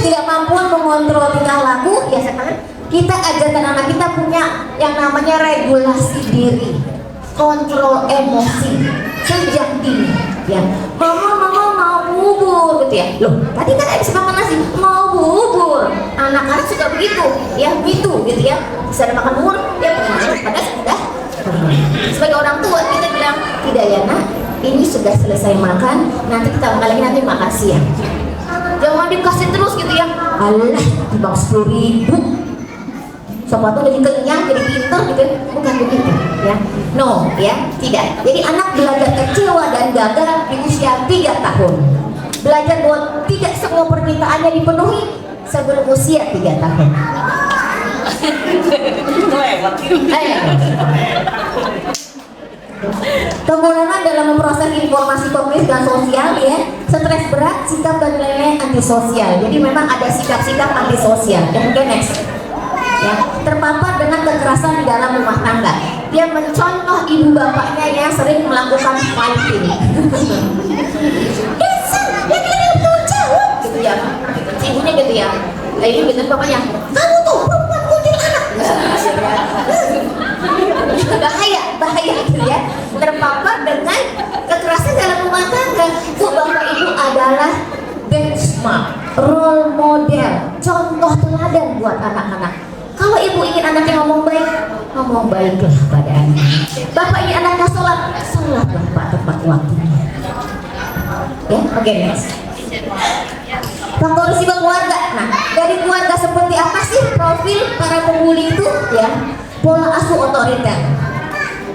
ketidakmampuan mengontrol tingkah laku, ya sekarang kita ajarkan anak kita punya yang namanya regulasi diri, kontrol emosi sejak dini. Ya, mama mau bubur gitu ya. Loh, tadi kan habis makan nasi, mau bubur. Anak-anak suka begitu, ya gitu gitu ya. Bisa ada makan bubur, ya pada sudah. Sebagai orang tua kita bilang tidak ya nak, ini sudah selesai makan, nanti kita makan lagi nanti makan siang. Jangan dikasih terus gitu ya. Alah, dibang 10.000. Sobat tuh jadi kenyang, jadi pintar gitu, bukan begitu ya. No, ya, tidak. Jadi anak belajar kecewa dan gagal di usia 3 tahun. Belajar bahwa tidak semua permintaannya dipenuhi sebelum usia 3 tahun. Pengurangan dalam memproses informasi kognitif dan sosial ya, stres berat, sikap dan nilai antisosial. Jadi memang ada sikap-sikap antisosial. Kemudian next. Ya, terpapar dengan kekerasan di dalam rumah tangga. Dia mencontoh ibu bapaknya yang sering melakukan fighting. Dasar, ya dia betul jawab gitu ya. Ibunya gitu ya. Nah, ini bener bapaknya. Kamu tuh perempuan kuntilanak. Bahaya gitu ya. Terpapar dengan kekerasan dalam rumah tangga. Tuh bapak ibu adalah benchmark, role model, contoh teladan buat anak-anak. Kalau ibu ingin anaknya ngomong baiklah pada anak. Bapak ingin anaknya sholat bapak tepat waktunya. Ya, oke next. Faktor risiko keluarga. Nah, dari keluarga seperti apa sih profil para pembuli itu? Ya, pola asuh otoriter.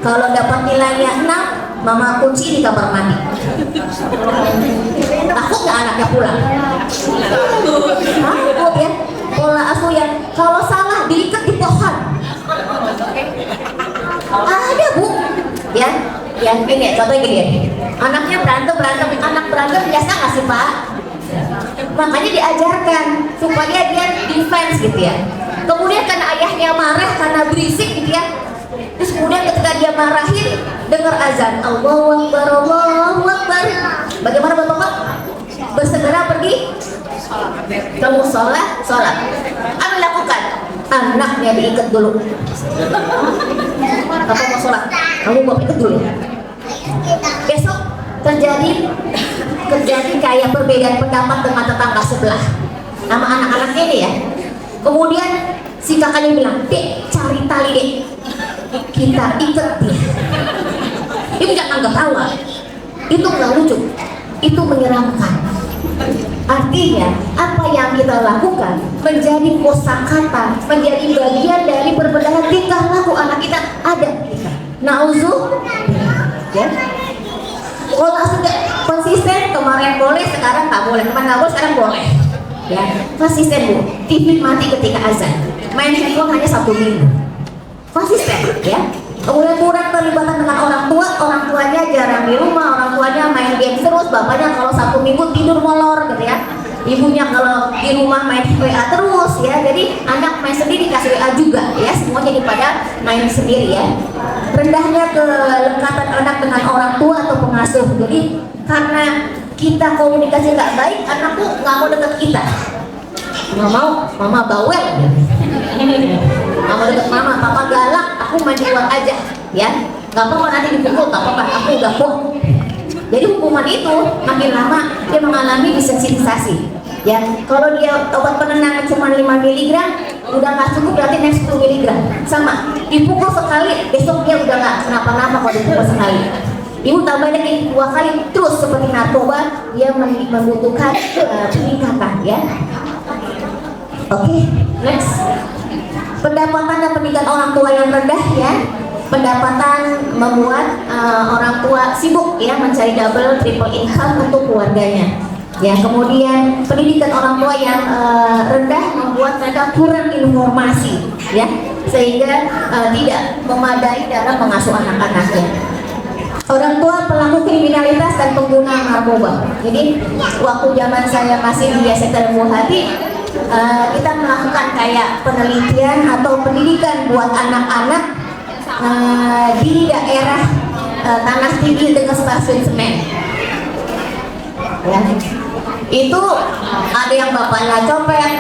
Kalau dapat nilainya 6, mama kunci di kamar mandi. Takut nggak anaknya pulang? Takut ya. Pola asuh yang kalau salah diikat di pohon. Ada bu, ya ini contohnya gini. Anaknya berantem, anak berantem biasa nggak sih pak? Makanya diajarkan supaya dia defense gitu ya. Kemudian karena ayahnya marah karena berisik gitu ya. Terus kemudian ketika dia marahin, dengar azan, Allahu Akbar, Allahu Akbar. Bagaimana bapak? Bersegera pergi. Kamu sholat. Apa lakukan? Anaknya diikat dulu. Apa mau sholat? Kamu mau ikat dulu. Besok terjadi kayak perbedaan pendapat dengan tetangga sebelah sama anak-anaknya ini ya. Kemudian si kakaknya bilang, dek cari tali dek, kita ikat dia. Ibu jangan ketawa, itu nggak lucu, itu menyeramkan. Artinya apa yang kita lakukan menjadi kosakata, menjadi bagian dari perbedaan tingkah laku anak kita ada. Ya. Kalau sudah konsisten, kemarin boleh, sekarang tak boleh, kemarin nggak boleh, sekarang boleh. Ya, konsisten bu. TV mati ketika azan, main handphone hanya 1 minggu. Konsisten, ya. Kemudian kurang terlibatan dengan orang tuanya jarang di rumah, orang tuanya main game terus, bapaknya kalau 1 minggu tidur molor gitu ya. Ibunya kalau di rumah main WA terus ya, jadi anak main sendiri kasih WA juga ya, semua jadi pada main sendiri ya. Rendahnya kelekatan anak dengan orang tua atau pengasuh, jadi karena kita komunikasi nggak baik, anak tuh nggak mau deket kita, nggak mau, mama bawel, nggak mau deket mama, papa galak, aku main di luar aja ya, nggak apa-apa nanti dipukul, nggak apa-apa, aku udah kuat. Jadi hukuman itu makin lama dia mengalami desensitisasi. Ya, kalau dia obat penenang cuma 5 mg, udah nggak cukup berarti next 10 mg. Sama, dipukul sekali, besok dia udah nggak kenapa-napa kalau dipukul sekali. Ibu tambah lagi 2 kali, terus seperti narkoba, dia membutuhkan peningkatan ya. Oke, next. Pendapatan dan pendidikan orang tua yang rendah ya. Pendapatan membuat orang tua sibuk ya mencari double triple income untuk keluarganya ya. Kemudian pendidikan orang tua yang rendah membuat mereka kurang informasi ya, sehingga tidak memadai dalam mengasuh anak-anaknya. Orang tua pelaku kriminalitas dan pengguna narkoba. Jadi waktu zaman saya masih di sektor buah hati, kita melakukan kayak penelitian atau pendidikan buat anak-anak di daerah Tanah Tinggi dekat stasiun Senen ya. itu ada yang bapaknya copet,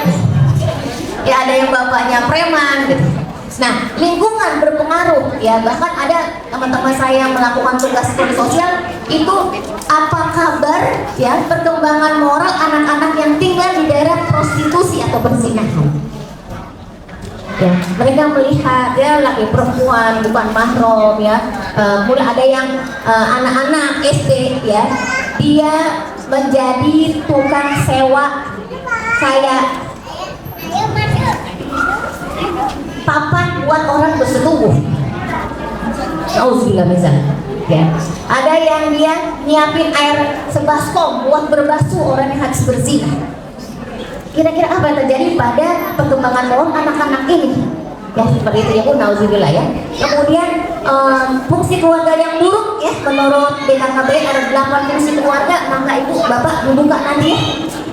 ya ada yang bapaknya preman gitu. Nah, lingkungan berpengaruh ya, bahkan ada teman-teman saya yang melakukan tugas studi sosial itu apa kabar ya perkembangan moral anak-anak yang tinggal di daerah prostitusi atau perzinahan. Ya, mereka melihat ya laki perempuan bukan mahram ya, kemudian ada yang anak-anak SD ya, dia menjadi tukang sewa kayak papan buat orang bersetubuh. Nauzubillah misalnya. Ya. Ada yang dia nyiapin air sebaskom buat berbasuh orang yang habis berzina. Kira-kira apa yang terjadi pada perkembangan moral anak-anak ini? Ya seperti itu ya Bu, nauzubillah ya. Kemudian fungsi keluarga yang buruk ya, menurut BKKBN ada 8 fungsi keluarga, maka ibu bapak membuka nanti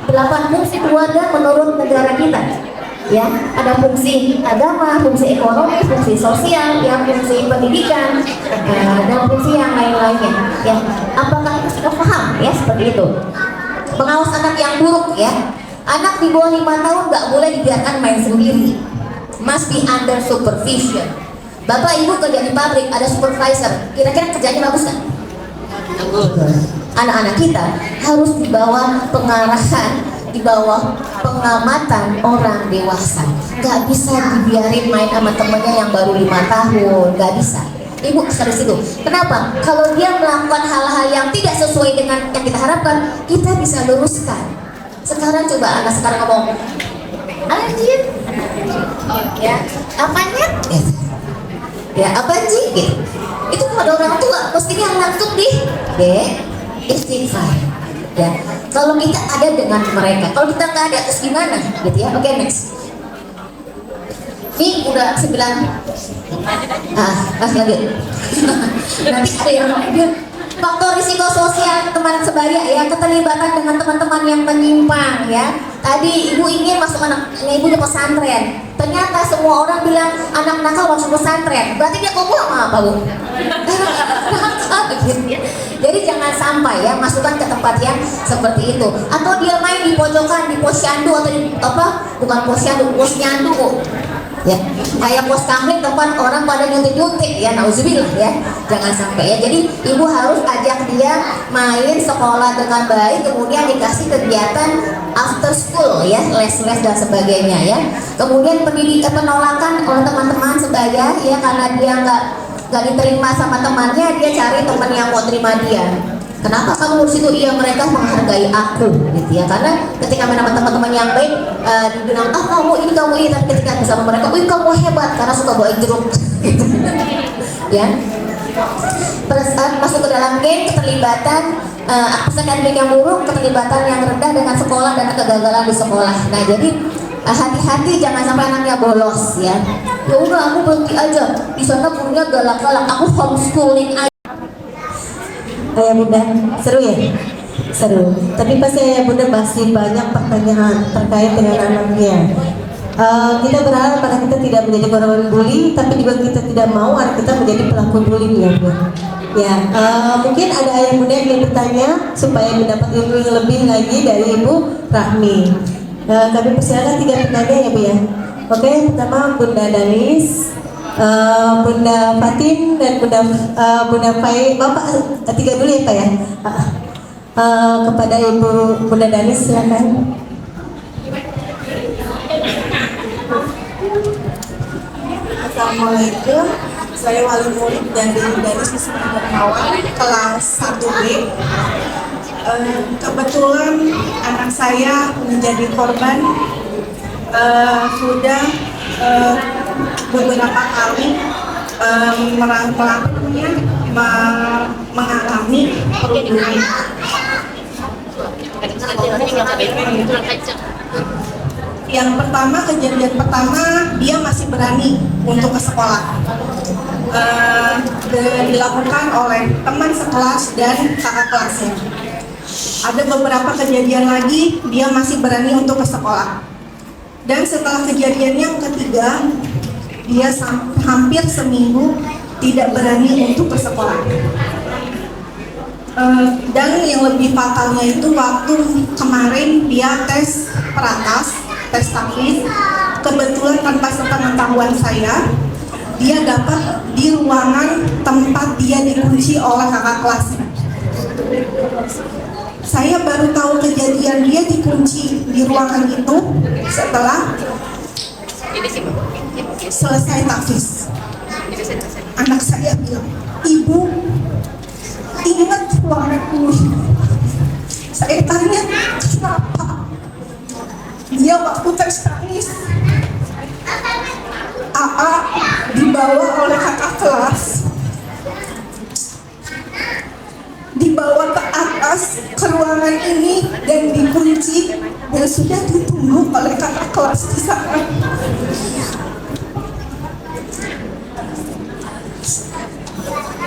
ya 8 fungsi keluarga menurut negara kita. Ya, ada fungsi agama, fungsi ekonomi, fungsi sosial, ya, fungsi pendidikan, dan fungsi yang lain-lainnya. Ya, apakah kita sudah paham? Ya, seperti itu. Pengawas anak yang buruk, ya, anak di bawah 5 tahun nggak boleh dibiarkan main sendiri, must be under supervision. Bapak ibu kerja di pabrik, ada supervisor, kira-kira kerjanya bagus nggak? Anak-anak kita harus di bawah pengarahan, di bawah pengamatan orang dewasa. Gak bisa dibiarin main sama temennya yang baru 5 tahun, gak bisa. Ibu serius itu. Kenapa? Kalau dia melakukan hal-hal yang tidak sesuai dengan yang kita harapkan, kita bisa luruskan. Sekarang coba anak sekarang ngomong, anjir, ya, apanya? Ya, apa sih? Gitu. Itu kepada orang tua, mestinya langsung istighfar. Ya, kalau kita ada dengan mereka, kalau kita nggak ada terus gimana, gitu ya? Oke, next. Ini udah 9. Lanjut. Nanti ada yang lanjut. Faktor risiko sosial teman sebaya ya, keterlibatan dengan teman-teman yang menyimpang ya. Tadi ibu ingin masuk ibu di pesantren. Ternyata semua orang bilang anak nakal masuk pesantren. Berarti dia kumpul sama apa bu? Jadi jangan sampai ya masukkan ke tempat yang seperti itu. Atau dia main di pojokan, di posyandu atau di bukan posyandu, posyandu bu. Ya, kayak pos kamling tempat orang pada nyuntik-nyuntik ya, nauzubillah ya. Jangan sampai ya. Jadi ibu harus ajak dia main sekolah dengan baik, kemudian dikasih kegiatan after school ya, les-les dan sebagainya ya. Kemudian penolakan oleh teman-teman sebaya ya, karena dia nggak diterima sama temannya, dia cari teman yang mau terima dia. Kenapa kamu di situ? Iya, mereka menghargai aku, gitu ya. Karena ketika main sama teman-teman yang baik, dibilang kamu ini, tapi ketika bersama mereka, kamu hebat karena suka bawain jeruk. Ya. Masuk ke dalam geng, keterlibatan akses akademik yang buruk, keterlibatan yang rendah dengan sekolah dan kegagalan di sekolah. Nah, jadi hati-hati jangan sampai anaknya bolos ya. Ya udah, aku berhenti aja. Di sana gurunya galak-galak, aku homeschooling aja. Ayah bunda, seru ya? Seru. Tapi pasti ayah bunda masih banyak pertanyaan terkait dengan anaknya. Kita berharap anak kita tidak menjadi korban bully, tapi juga kita tidak mau anak kita menjadi pelaku bullying ya bunda. Ya, mungkin ada ayah bunda yang ingin bertanya supaya mendapat ilmu yang lebih lagi dari Ibu Rahmi. Kami persilakan 3 pertanyaan ya bu ya. Oke, pertama Bunda Danis, Bunda Fatin dan Bunda Fai. Bapak 3 dulu ya Pak ya. Kepada Ibu Bunda Danis silakan. Assalamualaikum. Saya wali murid dari Siswa Darmawan kelas 1B. Kebetulan anak saya menjadi korban sudah beberapa kali mengalami perundungan. Yang pertama, kejadian pertama dia masih berani untuk ke sekolah. Dilakukan oleh teman sekelas dan kakak kelasnya. Ada beberapa kejadian lagi dia masih berani untuk ke sekolah. Dan setelah kejadian yang ketiga, dia hampir seminggu tidak berani untuk ke sekolah. Dan yang lebih fatalnya itu waktu kemarin dia tes peratas, tes tahfiz, kebetulan tanpa sepengetahuan saya, dia dapat di ruangan tempat dia dikunci oleh kakak kelasnya. Saya baru tahu kejadian dia dikunci di ruangan itu setelah selesai tahfiz. Anak saya bilang, "Ibu, ingat ruangan ini." Saya tanya, "Kenapa?" Dia waktu tes tahfiz, AA dibawa oleh kakak kelas, dibawa ke atas ke ruangan ini dan dikunci dan sudah ditunggu oleh kakak kelas di sana.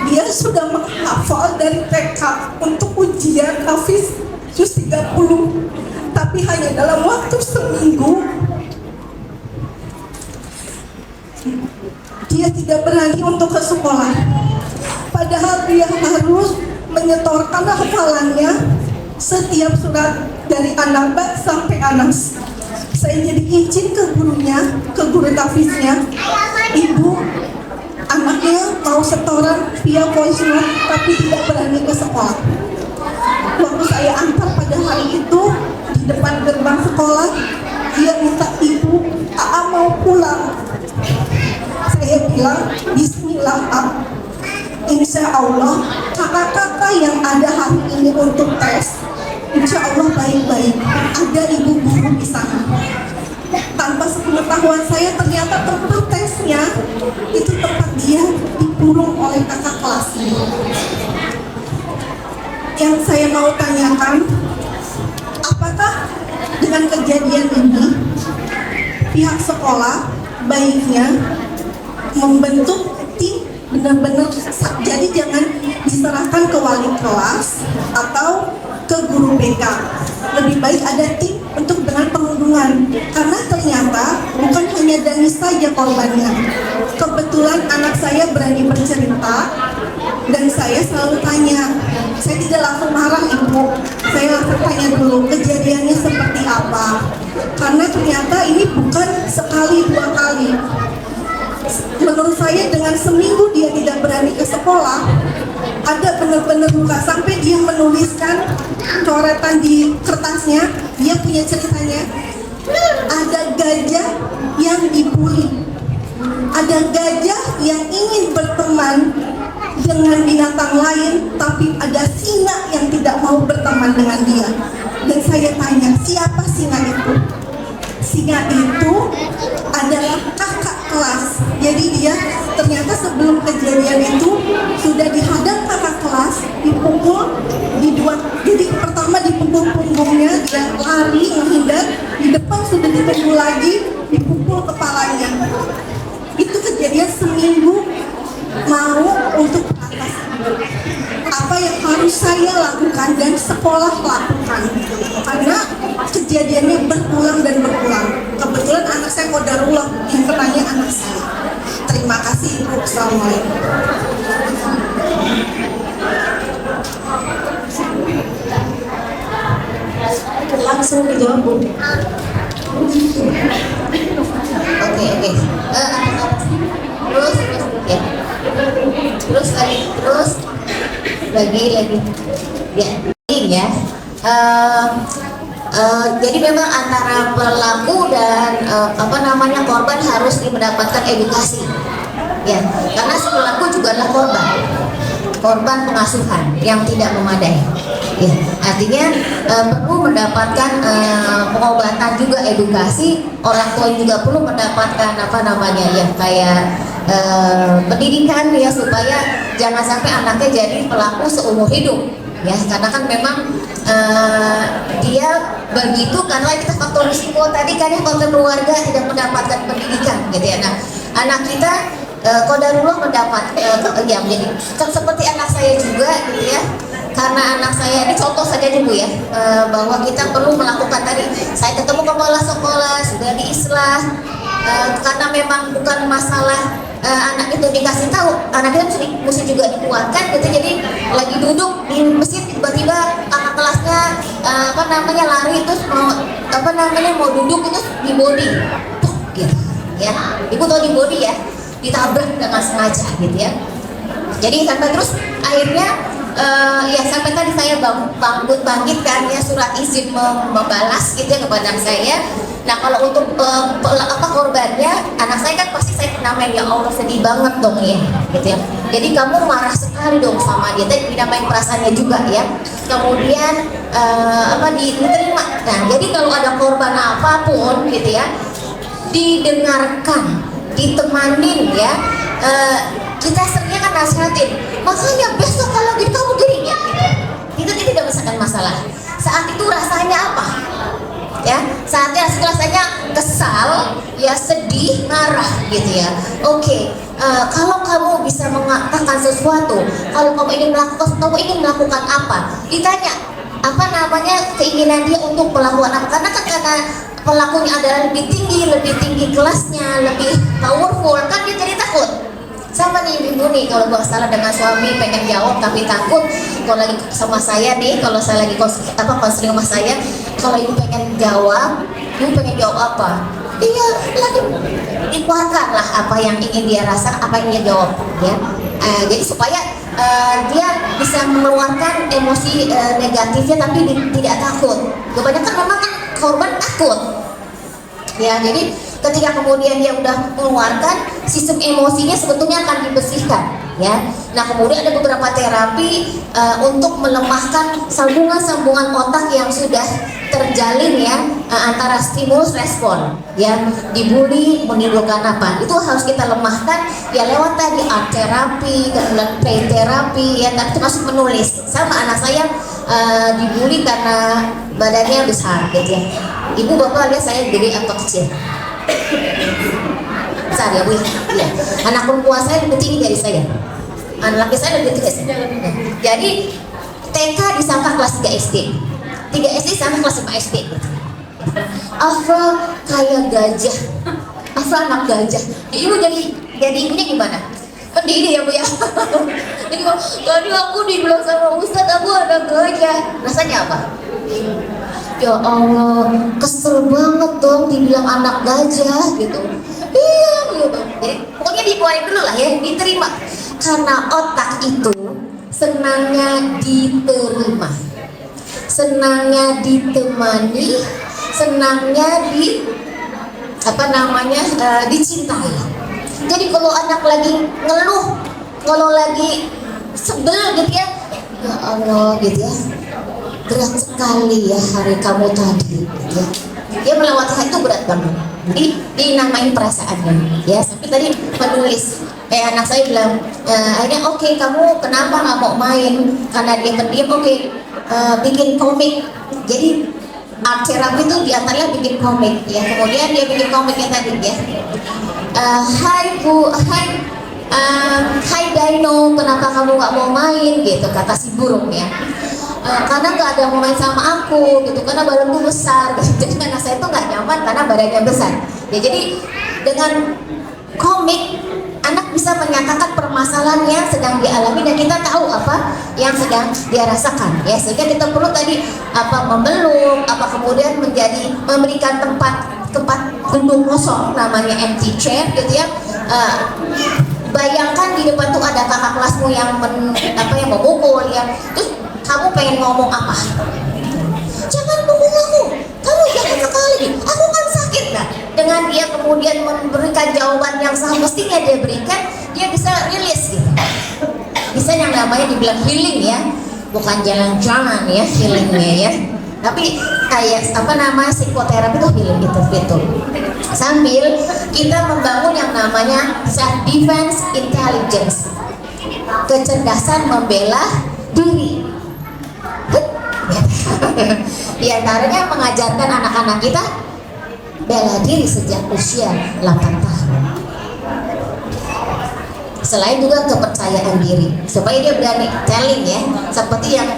Dia sudah menghafal dari TK untuk ujian Hafiz juz 30, tapi hanya dalam waktu seminggu dia tidak berani untuk ke sekolah. Padahal dia harus menyetorkan hafalannya setiap surat dari An-Naba sampai Anas. Saya jadi izin ke gurunya, ke guru tahfiznya, "Ibu, anaknya mau setoran via voice note tapi tidak berani ke sekolah." Waktu saya antar pada hari itu di depan gerbang sekolah, dia minta, "Ibu, AA mau pulang." Saya bilang, "Bismillah, insya Allah kakak-kakak yang ada hari ini untuk tes, insya Allah baik-baik. Ada ibu guru di sana." Tanpa sepengetahuan saya, ternyata tempat tesnya itu tempat dia dikurung oleh kakak kelasnya. Yang saya mau tanyakan, apakah dengan kejadian ini pihak sekolah baiknya membentuk tim benar-benar, jadi jangan diserahkan ke wali kelas atau ke guru BK. Lebih baik ada tim untuk dengan perlindungan, karena ternyata bukan hanya Dani saja korbannya. Kebetulan anak saya berani bercerita dan saya selalu tanya, saya tidak langsung marah ibu, saya langsung tanya dulu kejadiannya seperti apa, karena ternyata ini bukan sekali dua kali. Menurut saya dengan seminggu dia tidak berani ke sekolah, ada benar-benar luka sampai dia menuliskan coretan di kertasnya. Dia punya ceritanya, ada gajah yang dibully, ada gajah yang ingin berteman dengan binatang lain, tapi ada singa yang tidak mau berteman dengan dia. Dan saya tanya, siapa singa itu? Singa itu adalah kakak kelas. Jadi dia ternyata sebelum kejadian itu sudah dihadang kakak kelas, dipukul, jadi pertama dipukul punggungnya, dia lari menghindar, di depan sudah dipukul lagi, dipukul kepalanya. Itu kejadian seminggu mau untuk atas. Apa yang harus saya lakukan dan sekolah lakukan, karena kejadiannya berulang dan berulang. Kebetulan anak saya qadarullah, yang kenanya anak saya. Terima kasih Ibu. Assalamualaikum. Langsung dijawab Bu. Oke. Terus ya. Terus lagi ya. Jadi memang antara pelaku dan korban harus mendapatkan edukasi, ya, karena si pelaku juga adalah korban pengasuhan yang tidak memadai, ya, artinya perlu mendapatkan pengobatan juga, edukasi. Orang tua juga perlu mendapatkan kayak pendidikan, ya, supaya jangan sampai anaknya jadi pelaku seumur hidup, ya, karena kan memang dia begitu karena kita faktor risiko tadi kan, ya, faktor keluarga tidak mendapatkan pendidikan, gitu ya. Nah, anak kita qadarullah mendapat menjadi seperti anak saya juga, gitu ya. Karena anak saya ini contoh saja dulu, ya, bahwa kita perlu melakukan tadi. Saya ketemu kepala sekolah sudah diislah, karena memang bukan masalah anak itu dikasih tahu, anak itu mesti juga dikuatkan gitu. Jadi lagi duduk di mesin tiba-tiba kakak kelasnya lari terus mau duduk itu di body tuh gitu ya. Ibu tahu di body ya, ditabrak dengan sengaja gitu ya. Jadi sampai terus akhirnya ya sampai tadi saya bangkit kan ya, surat izin membalas gitu ya kepada saya. Nah kalau untuk korbannya, anak saya kan pasti saya namain, ya Allah sedih banget dong ya gitu ya. Jadi kamu marah sekali dong sama dia, tapi dinamain perasaannya juga ya. Kemudian diterima. Nah jadi kalau ada korban apapun gitu ya, didengarkan, ditemanin ya. Kita seringnya kan nasihatin, makanya besok kalau gitu kamu gini ya gitu. Itu tidak menyelesaikan masalah. Saat itu rasanya apa? Ya, saatnya rasanya kesal, ya sedih, marah gitu ya. Oke, kalau kamu bisa mengatakan sesuatu, kalau kamu ingin melakukan apa? Ditanya apa namanya keinginan dia untuk melakukan apa? Karena pelakunya adalah lebih tinggi kelasnya, lebih powerful, kan dia jadi takut. Sama nih ibu nih, kalau gua salah dengan suami pengen jawab tapi takut. Kalau lagi sama saya nih, kalau saya lagi konseling sama saya, kalau ibu pengen jawab apa? Iya, lagi dikeluarkan lah apa yang ingin dia rasakan, apa yang dia jawab ya. Jadi supaya dia bisa mengeluarkan emosi negatifnya tapi tidak takut. Kebanyakan memang kan korban takut. Ya, jadi ketika kemudian dia udah mengeluarkan, sistem emosinya sebetulnya akan dibersihkan ya. Nah kemudian ada beberapa terapi untuk melemahkan sambungan otak yang sudah terjalin ya, antara stimulus respon ya. Dibully menimbulkan apa, itu harus kita lemahkan ya lewat tadi art terapi, kemudian play terapi ya, tapi termasuk menulis. Sama anak saya dibully karena badannya besar gitu ya. Ibu bapak lihat saya gede atau kecil? Besar ya Bu ya. Anak perempuan saya lebih tinggi dari saya, anak laki saya lebih tinggi dari saya. Jadi TK disangka kelas 3 SD, 3 SD sama kelas 5 SD gitu. Afra kayak gajah, Afra anak gajah. Ibu jadi ibunya gimana? Pendiri ya Bu ya. Jadi tadi aku dibilang sama Ustadz aku anak gajah, rasanya apa? Ya Allah, kesel banget dong dibilang anak gajah gitu. Iya gitu. Jadi pokoknya dikeluarin dulu lah ya, diterima. Karena otak itu senangnya diterima, senangnya ditemani, senangnya dicintai. Jadi kalau anak lagi ngeluh, kalau lagi sebel gitu ya Allah gitu ya, berat sekali ya hari kamu tadi gitu ya. Dia melewati hal itu berat banget. Jadi dinamain perasaannya ya. Sampai tadi menulis, anak saya bilang akhirnya oke, kamu kenapa nggak mau main? Karena dia pendiam, oke, bikin komik. Jadi art therapy itu diantaranya bikin komik ya. Kemudian dia bikin komiknya tadi ya, hai Dino, kenapa kamu nggak mau main gitu, kata si burung ya. Karena nggak ada mau main sama aku gitu, karena badanku besar gitu. Jadi anak saya tuh nggak nyaman karena badannya besar ya. Jadi dengan komik anak bisa menyatakan permasalahan yang sedang dialami dan kita tahu apa yang sedang dia rasakan ya, sehingga kita perlu tadi memeluk, kemudian memberikan tempat duduk kosong, namanya empty chair gitu ya. Bayangkan di depan tuh ada kakak kelasmu yang memukul ya, terus kamu pengen ngomong apa? Jangan pukul aku, kamu jahat sekali, aku kan sakit. Nah, dengan dia kemudian memberikan jawaban yang semestinya dia berikan, dia bisa rilis gitu. Bisa yang namanya dibilang healing ya, bukan jalan-jalan ya healingnya ya, tapi kayak psikoterapi itu healing gitu. Sambil kita membangun yang namanya self defense intelligence, kecerdasan membela diri. Di antaranya mengajarkan anak-anak kita bela diri sejak usia 8 tahun. Selain juga kepercayaan diri, supaya dia berani telling ya, seperti yang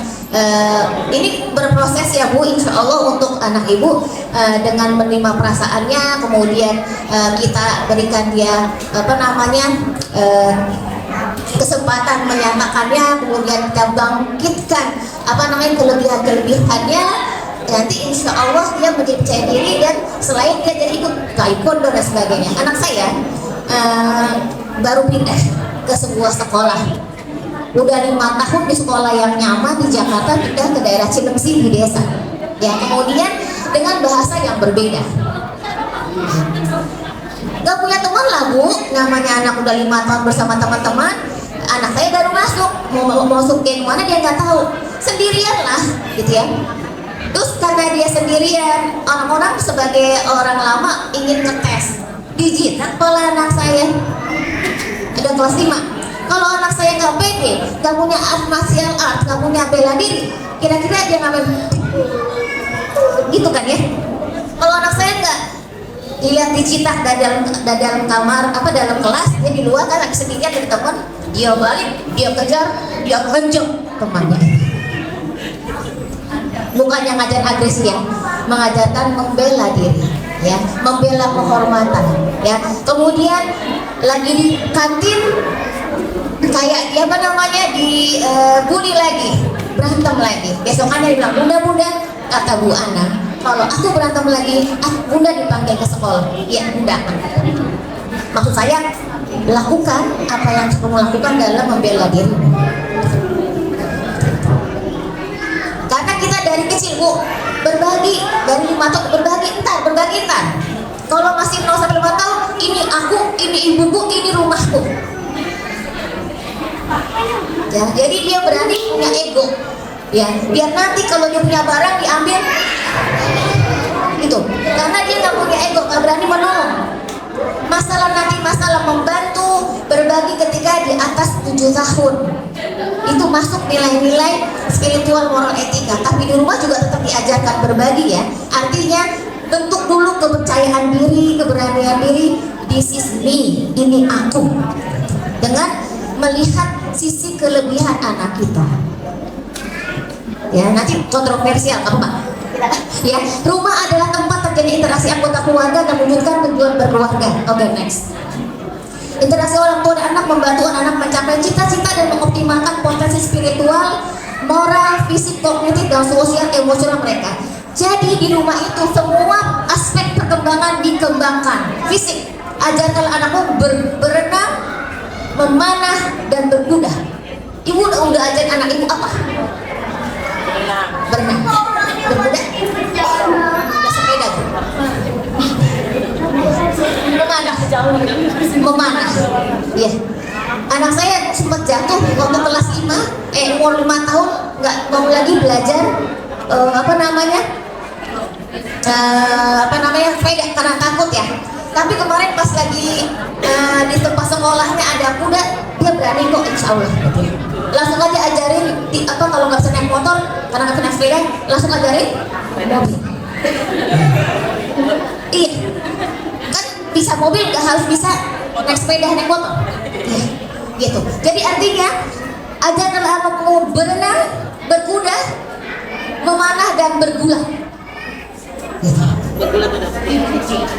ini berproses ya Bu, insya Allah untuk anak ibu dengan menerima perasaannya, kemudian kita berikan dia kesempatan menyatakannya, kemudian kita bangkitkan kelebihan-kelebihannya, nanti insya Allah dia menjadi percaya diri, dan selain dia jadi ikut taekwondo dan sebagainya. Anak saya baru pindah ke sebuah sekolah, udah 5 tahun di sekolah yang nyaman di Jakarta, pindah ke daerah Cilengsi di desa ya, kemudian dengan bahasa yang berbeda. Gak punya teman lah Bu, namanya anak udah 5 tahun bersama teman-teman. Anak saya baru masuk, mau masuk geng mana dia nggak tahu, sendirian lah gitu ya. Terus karena dia sendirian, orang-orang sebagai orang lama ingin ngetes, dijinak pola anak saya, ada kelas 5. Kalau anak saya nggak pede, nggak punya martial art, nggak punya bela diri, kira-kira dia ngapain? Gitu kan ya? Kalau anak saya nggak, dilihat dicitak dalam kamar, dalam kelas, dia di luar kan lagi sendirian dari teman, dia balik, dia kejar, dia kenceng temannya. Bukannya ngajar agresi ya, mengajarkan membela diri ya, membela kehormatan ya. Kemudian lagi di kantin kayak dibully lagi, berantem lagi. Besokannya dia bilang, bunda, kata Bu Ana, kalau aku berantem lagi, bunda dipanggil ke sekolah. Iya bunda. Maksud saya, lakukan apa yang kamu lakukan dalam membela diri. Karena kita dari kecil Bu, berbagi dari 5 tahun, berbagi entar. Kalau masih 0 sampai 5 tahun, ini aku, ini ibuku, ini rumahku. Ya, jadi dia berani punya ego. Ya, biar nanti kalau dia punya barang diambil gitu. Karena dia nggak punya ego, nggak berani menolong. Masalah membantu, berbagi ketika di atas 7 tahun. Itu masuk nilai-nilai spiritual, moral, etika. Tapi di rumah juga tetap diajarkan berbagi ya. Artinya bentuk dulu kepercayaan diri, keberanian diri. This is me, ini aku. Dengan melihat sisi kelebihan anak kita. Ya, nanti kontroversial apa? Ya, rumah adalah tempat terjadi interaksi anggota keluarga dan mewujudkan tujuan berkeluarga. Oke, next. Interaksi orang tua dan anak membantu anak-anak mencapai cita-cita dan mengoptimalkan potensi spiritual, moral, fisik, kognitif, dan sosial emosional mereka. Jadi di rumah itu semua aspek perkembangan dikembangkan. Fisik, ajarkan anakmu berenang, memanah, dan berkuda. Ibu udah ajar anak ibu apa? Berenang, berkuda, ya sepeda, memanah. Ya, anak saya sempat jatuh waktu kelas 5, umur 5 tahun, nggak mau lagi belajar sepeda karena takut ya. Tapi kemarin pas lagi di tempat sekolahnya ada kuda, dia berani kok, insya Allah. Langsung aja ajarin kalau nggak bisa naik motor karena nggak bisa naik sepeda, langsung ajarin mobil. Iya, kan bisa mobil nggak harus bisa naik sepeda, naik motor. Iya, gitu. Jadi artinya ajarkan anakmu berenang, berkuda, memanah, dan bergulat. Gitu.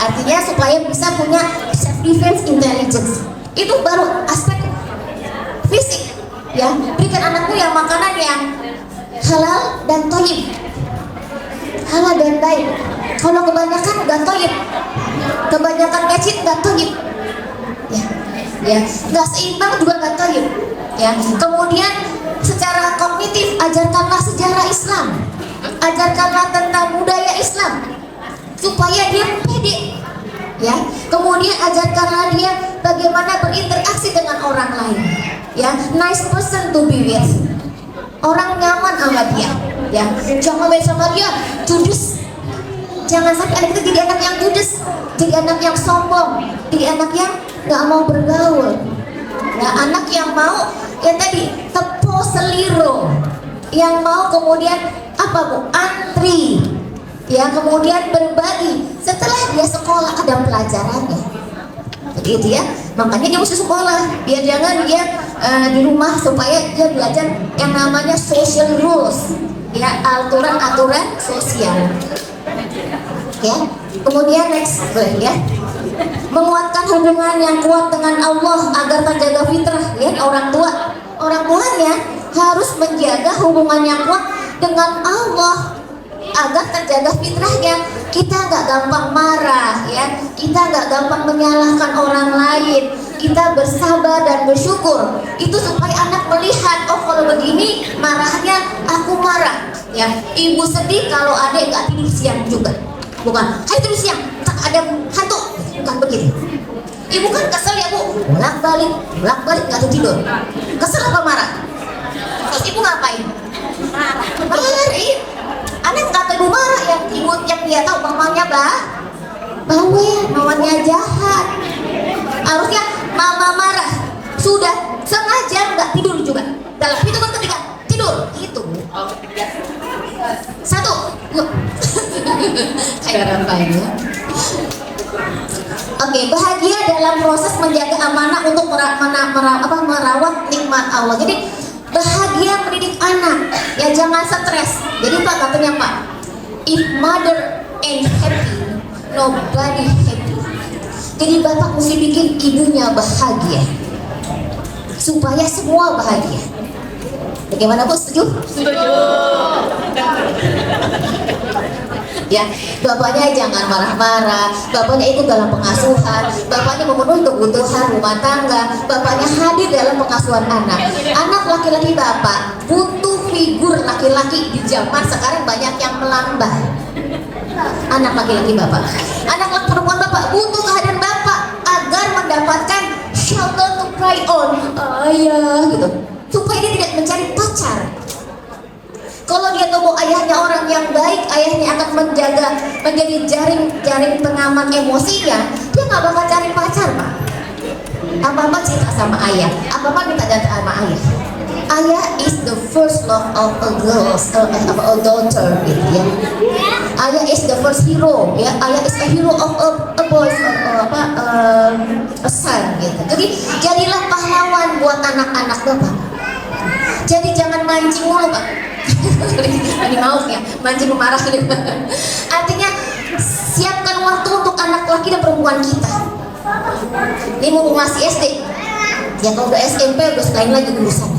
Artinya supaya bisa punya self defense intelligence. Itu baru aspek fisik ya. Berikan anakmu yang makanan yang halal dan thayyib, halal dan baik. Kalau kebanyakan nggak thayyib, kebanyakan kecil nggak thayyib ya, nggak seimbang juga nggak thayyib ya. Kemudian secara kognitif ajarkanlah sejarah Islam, ajarkanlah tentang budaya Islam supaya dia pede ya. Kemudian ajarkanlah dia bagaimana berinteraksi dengan orang lain ya, nice person to be with, orang nyaman sama dia ya. Jangan main sama dia judes, jangan sampai anak itu jadi anak yang judes, jadi anak yang sombong, jadi anak yang nggak mau bergaul ya, anak yang mau yang tadi tepo seliro, yang mau kemudian antri ya, kemudian berbagi setelah dia sekolah ada pelajarannya. Jadi itu ya, makanya dia mesti sekolah, biar jangan dia di rumah, supaya dia belajar yang namanya social rules ya, aturan-aturan sosial ya. Kemudian next boleh ya. menguatkan hubungan yang kuat dengan Allah agar terjaga fitrah. Ya, orang tuanya harus menjaga hubungan yang kuat dengan Allah agar terjaga fitrahnya. Kita nggak gampang marah, ya, kita nggak gampang menyalahkan orang lain, kita bersabar dan bersyukur. Itu supaya anak melihat, oh kalau begini marahnya aku marah, ya. Ibu sedih kalau adik nggak tidur siang juga, bukan hai tidur siang tak ada hantu, bukan begitu. Ibu kan kesel ya bu, bolak balik nggak tidur, kesel apa marah? Terus ibu ngapain? Marah. Anak kata ibu marah, yang ibu yang dia tahu mamanya bawel, mamanya jahat. Harusnya mama marah, sudah sengaja nggak tidur juga. Dalam hitungan ketika tidur, itu satu, yuk. Kayak apa ya? Oke, bahagia dalam proses menjaga amanah untuk merawat nikmat Allah. Jadi bahagia mendidik anak, ya jangan stres. Jadi Pak katanya Pak, if mother ain't happy, nobody happy. Jadi bapak mesti bikin ibunya bahagia supaya semua bahagia. Bagaimana Bu, setuju? Setuju. Ya, bapaknya jangan marah-marah, bapaknya ikut dalam pengasuhan, bapaknya memenuhi kebutuhan rumah tangga, bapaknya hadir dalam pengasuhan anak. Anak laki-laki bapak butuh figur laki-laki di zaman sekarang banyak yang melambai. Anak laki-laki bapak, anak perempuan bapak butuh kehadiran bapak agar mendapatkan shelter to cry on, ayah gitu, supaya dia tidak mencari pacar. Kalau dia tahu ayahnya orang yang baik, ayahnya akan menjadi jaring pengaman emosinya, dia nggak bakal cari pacar Pak. Apa-apa cerita sama ayah, apa-apa minta data sama ayah. Ayah is the first love of a girl, a daughter, gitu ya. Ayah is the first hero, ya. Ayah is a hero of a boy, a son, gitu. Jadi jadilah pahlawan buat anak-anak Bapak. Jadi jangan mancing mulu Pak. Tadi mau ya, mancing marah gitu. Artinya siapkan waktu untuk anak laki dan perempuan kita. Ini mumpung masih SD, ya kalau udah SMP udah lain lagi urusan.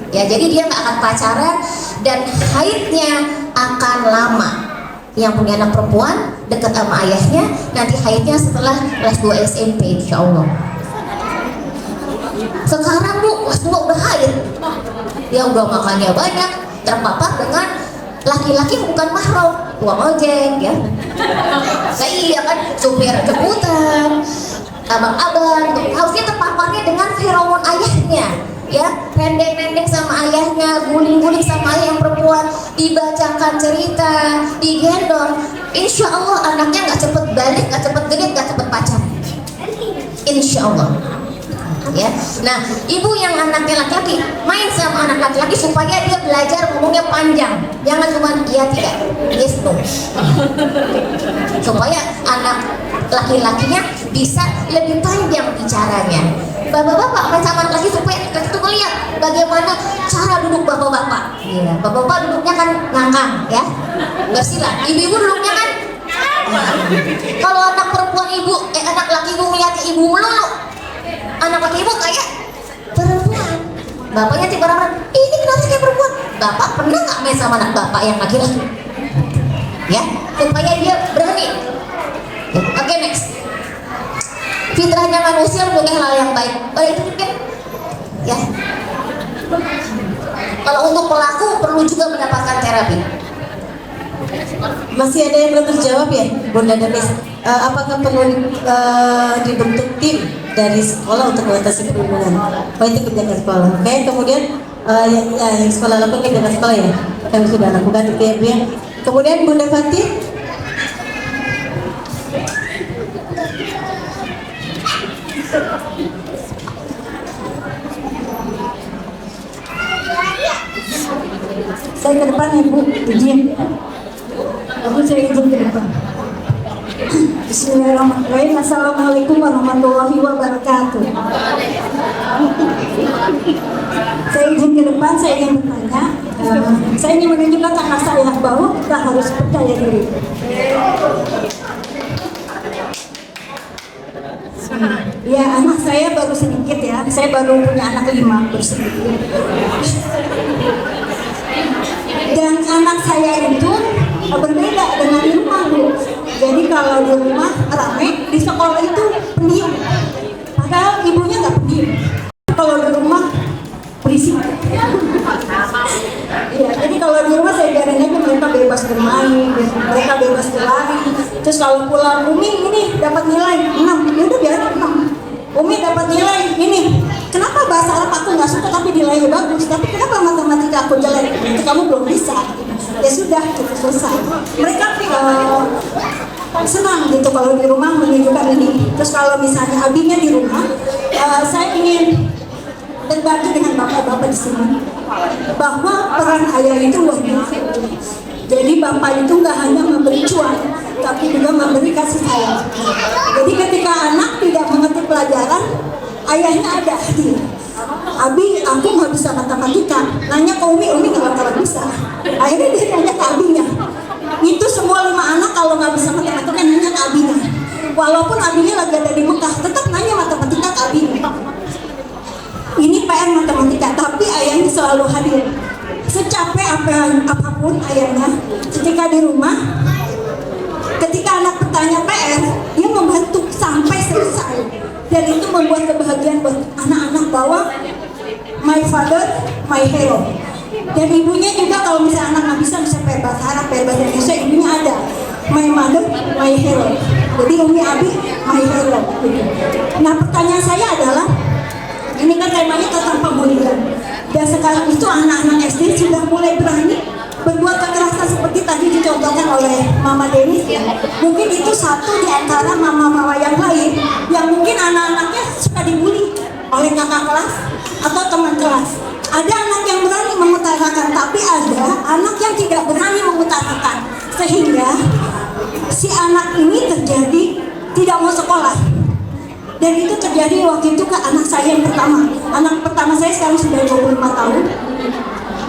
Ya jadi dia nggak akan pacaran dan haidnya akan lama. Yang punya anak perempuan dekat sama ayahnya, nanti haidnya setelah kelas 2 SMP insya Allah. Sekarang Bu, kelas 2 udah haid. Dia udah makannya banyak, terpapar dengan laki-laki bukan mahram, tukang ojek ya. Saya iya kan, supir jemputan, abang-abang, harusnya terpaparnya dengan feromon ayahnya, ya, pendek-pendek sama ayahnya, guling-guling sama ayah yang perempuan, dibacakan cerita, digendong. Insya Allah anaknya nggak cepet balik, nggak cepet gede, nggak cepet pacaran. Insya Allah. Ya, nah ibu yang anaknya laki-laki main sama anak laki-laki supaya dia belajar ngomongnya panjang, jangan cuma iya tidak, yes no, supaya anak laki-lakinya bisa lebih panjang bicaranya. Bapak-bapak main sama anak laki supaya anak laki itu ngeliat bagaimana cara duduk bapak-bapak. Ya, bapak-bapak duduknya kan ngangkang ya, bersila. Ibu-ibu duduknya kan. Kalau anak perempuan ibu, anak laki ibu ngeliat ibu melulu. Anak laki ibu kayak perempuan, bapaknya tiba orang ini kenapa kayak perempuan? Bapak pernah nggak main sama anak bapak yang laki-laki? Ya, supaya dia berani. Oke, next. Fitrahnya manusia mempunyai hal yang baik. Oh itu kan? Ya. Kalau untuk pelaku perlu juga mendapatkan terapi. Masih ada yang belum terjawab ya, Bunda Damis? Apakah perlu dibentuk tim dari sekolah untuk mengatasi perundungan? Oh itu kebijakan sekolah. Oke, kemudian yang sekolah lakukan kebijakan sekolah ya, kami sudah lakukan itu ya Bu ya. Kemudian Bunda Fatih. Saya ke depan ya Bu, izin. Aku saya izin ke depan. Bismillahirrahmanirrahim. Assalamualaikum warahmatullahi wabarakatuh. Saya izin ke depan, saya ingin bertanya. Saya ingin menunjukkan anak saya bahwa kita harus percaya diri. saya baru punya anak 5 bersendiri. Dan anak saya itu berbeda dengan di rumah, Bu. Jadi kalau di rumah rame, di sekolah itu pendiam. Padahal ibunya nggak pendiam. Kalau di rumah berisik. Ya, jadi kalau di rumah saya biarin aja mereka bebas bermain, mereka bebas berlari. Terus kalau pulang, Umi ini dapat nilai 6, ya udah biarin 6. Umi dapat nilai ini. Kenapa bahasa Arab aku nggak suka tapi nilainya bagus? Tapi kenapa matematika aku jelek? Itu kamu belum bisa. Ya sudah, itu selesai. Mereka senang gitu kalau di rumah menunjukkan ini. Terus kalau misalnya abinya di rumah, saya ingin berbagi dengan bapak-bapak di sini bahwa peran ayah itu luar biasa. Jadi bapak itu nggak hanya memberi cuan, tapi juga memberi kasih sayang. Jadi ketika anak tidak mengerti pelajaran, ayahnya ada hadir. Abi, aku nggak bisa matematika. Nanya ke Umi nggak bakalan bisa. Akhirnya dia nanya ke abinya. Itu semua 5 anak kalau nggak bisa matematika nanya ke abinya. Walaupun abinya lagi ada di Mekah, tetap nanya matematika ke abinya. Ini PR matematika, tapi ayahnya selalu hadir. Secapek apapun ayahnya, ketika di rumah, ketika anak bertanya PR, dia membantu sampai selesai. Dan itu membuat kebahagiaan buat anak-anak bahwa my father, my hero. Dan ibunya juga kalau misalnya anak nggak bisa pakai bahasa Arab, pakai bahasa Indonesia, ibunya ada my mother, my hero. Jadi Umi Abi, my hero. Nah pertanyaan saya adalah, ini kan temanya tentang pemulihan. Dan sekarang itu anak-anak SD sudah mulai berani berbuat kekerasan seperti tadi dicontohkan oleh Mama Denis ya. Mungkin itu satu di antara mama-mama yang lain yang mungkin anak-anaknya suka dibully oleh kakak kelas atau teman kelas. Ada anak yang berani mengutarakan, tapi ada anak yang tidak berani mengutarakan. Sehingga si anak ini terjadi tidak mau sekolah. Dan itu terjadi waktu itu ke anak saya yang pertama. Anak pertama saya sekarang sudah 25 tahun.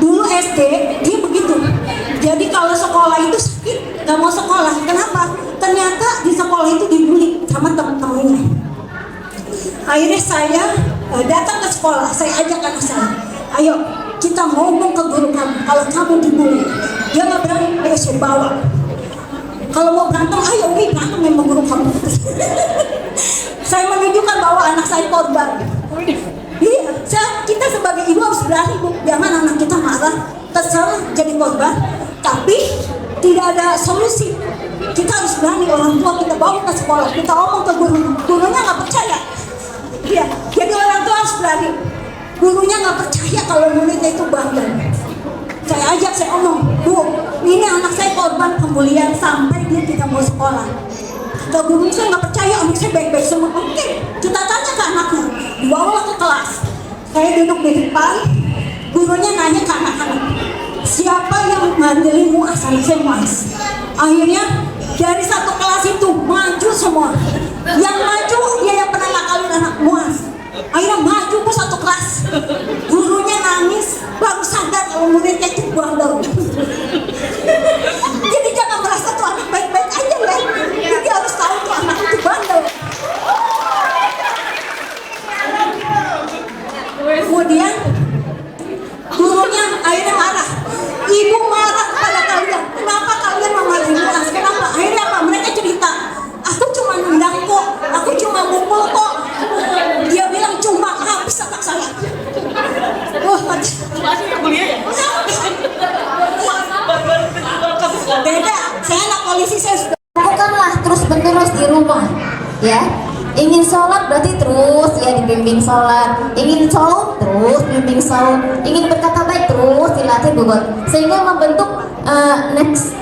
Dulu SD, dia begitu. Jadi kalau sekolah itu sakit, gak mau sekolah. Kenapa? Ternyata di sekolah itu dibully sama teman-temannya. Akhirnya saya datang ke sekolah, saya ajak anak saya. Ayo, kita ngomong ke guru kamu. Kalau kamu dibully, dia gak berani, ayo saya bawa. Kalau mau berantem, ayo Umi, berantem memang guru kamu. Saya menunjukkan bahwa anak saya korban. Iya, kita sebagai ibu harus berani, Bu. Jangan anak kita marah, terserah jadi korban, tapi tidak ada solusi. Kita harus berani, orang tua kita bawa ke sekolah, kita omong ke guru, gurunya nggak percaya. Iya, jadi orang tua harus berani. Gurunya nggak percaya kalau muridnya itu bandel. Saya ajak, saya omong, Bu, ini anak saya korban pembulian sampai dia tidak mau sekolah. Kalau guru saya nggak percaya, anak saya baik-baik semua. Oke, kita tanya ke anaknya, dibawa ke kelas. Saya duduk di depan, gurunya nanya ke anak-anak, siapa yang ngandelin muas? Anak saya muas. Akhirnya dari satu kelas itu maju semua. Yang maju dia yang pernah nakalin anak muas. Akhirnya maju ke satu kelas. Gurunya nangis, baru sadar kalau muridnya itu bandel. Jadi jangan merasa tuh anak baik-baik aja ya. Jadi harus tahu tuh anak itu bandel. Kemudian gurunya akhirnya marah. Ibu marah kepada kalian. Kenapa kalian memarahi muas? Kenapa? Akhirnya apa? Mereka cerita. Aku cuma nendang kok. Aku cuma mukul kok. Dia bilang cuma habis anak saya. Wah, beda. Saya anak polisi, saya sudah. Lakukanlah terus-menerus di rumah, ya. Ingin sholat berarti terus ya dibimbing sholat. Ingin saum terus bimbing saum. Ingin berkata baik terus dilatih buat, sehingga membentuk next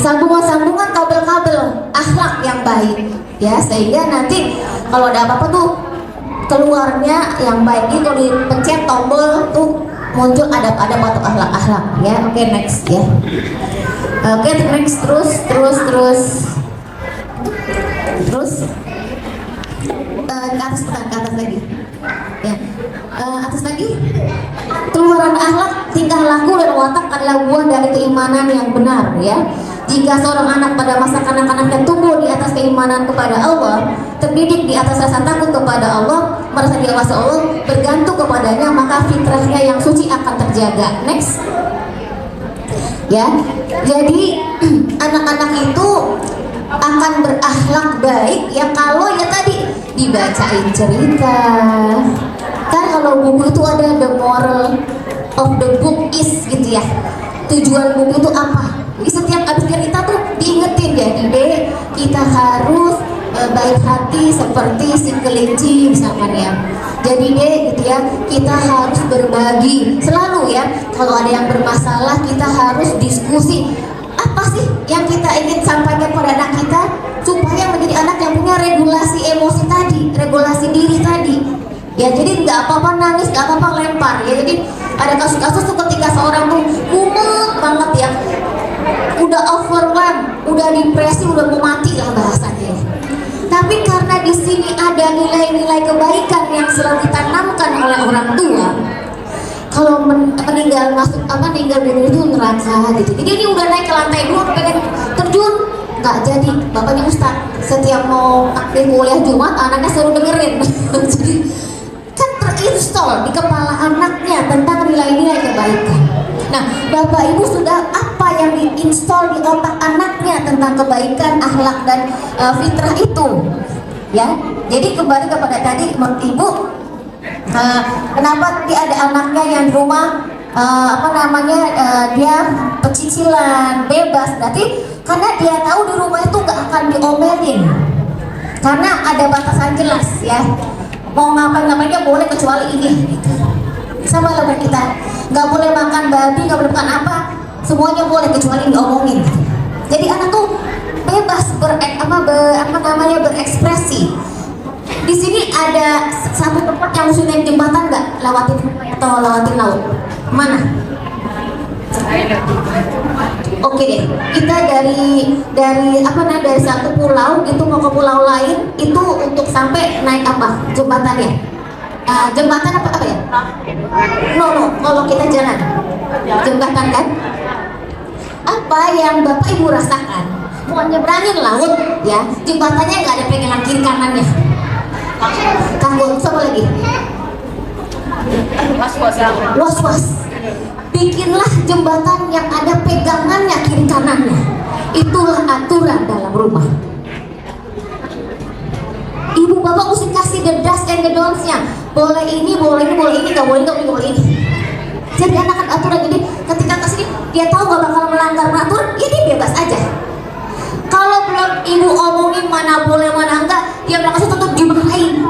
sambungan-sambungan kabel-kabel akhlak yang baik, ya. Sehingga nanti kalau ada apa-apa tuh keluarnya yang baik. Ini kalau dipencet tombol tuh muncul adab-adab atau akhlak-akhlak, ya. Oke, next ya. Oke, next terus ke atas lagi ya. Atas lagi, keluaran akhlak, tingkah laku dan watak adalah buah dari keimanan yang benar, ya. Jika seorang anak pada masa kanak-kanaknya tumbuh di atas keimanan keimanan kepada Allah, terdidik di atas rasa takut kepada Allah, merasa diawasi Allah, bergantung kepadanya, maka fitrahnya yang suci akan terjaga. Next. Ya, jadi anak-anak itu akan berakhlak baik ya kalau ya tadi dibacain cerita. Kan kalau buku itu ada the moral of the book is gitu ya. Tujuan buku itu apa? Jadi setiap habis cerita tuh diingetin, jadi deh kita harus baik hati seperti si kelinci misalkan ya. Jadi deh gitu ya, kita harus berbagi selalu ya. Kalau ada yang bermasalah kita harus diskusi. Apa sih yang kita ingin sampaikan pada anak kita supaya menjadi anak yang punya regulasi emosi tadi, regulasi diri tadi. Ya jadi nggak apa-apa nangis, nggak apa-apa lempar. Ya jadi ada kasus-kasus tuh ketika seorang tuh mumet banget ya, udah overwhelmed, udah depresi, udah mau mati lah bahasanya. Tapi karena di sini ada nilai-nilai kebaikan yang selalu ditanamkan oleh orang tua, kalau meninggal meninggal dunia itu neraka gitu. Jadi ini udah naik ke lantai 2 pengen terjun, nggak jadi. Bapaknya Ustadz setiap mau aktif kuliah Jumat anaknya suruh dengerin. Jadi kan terinstall di kepala anaknya tentang nilai-nilai kebaikan. Nah, Bapak Ibu sudah apa yang diinstal di otak anaknya tentang kebaikan, akhlak dan fitrah itu, ya. Jadi kembali kepada tadi, menurut Ibu, kenapa dia ada anaknya yang di rumah dia pecicilan, bebas? Berarti karena dia tahu di rumah itu gak akan diomelin, karena ada batasan jelas ya. Mau ngapain dia boleh kecuali ini. Gitu. Sama lah kita, nggak boleh makan babi, nggak boleh makan apa, semuanya boleh kecuali diomongin. Jadi anak tuh bebas berekspresi. Di sini ada satu tempat yang mesti naik jembatan nggak, lewatin laut, mana? Oke deh, kita dari satu pulau itu mau ke pulau lain itu untuk sampai naik apa jembatannya? Jembatan apa ya? No, kalau kita jalan jembatan kan? Apa yang Bapak Ibu rasakan? Mau nyebrangin laut ya, jembatannya nggak ada pegangan kiri kanannya. Takut, sama lagi. Was-was. Bikinlah jembatan yang ada pegangannya kiri kanannya. Itulah aturan dalam rumah. Ibu bapak mesti kasih the do's and the don'ts-nya. Boleh ini, boleh ini, boleh ini, gak boleh ini, boleh ini. Jadi anak kan aturan. Jadi ketika kesini dia tahu gak bakal melanggar peraturan, ya dia bebas aja. Kalau belum ibu omongin mana boleh mana enggak, dia langsung tetap dimarahin.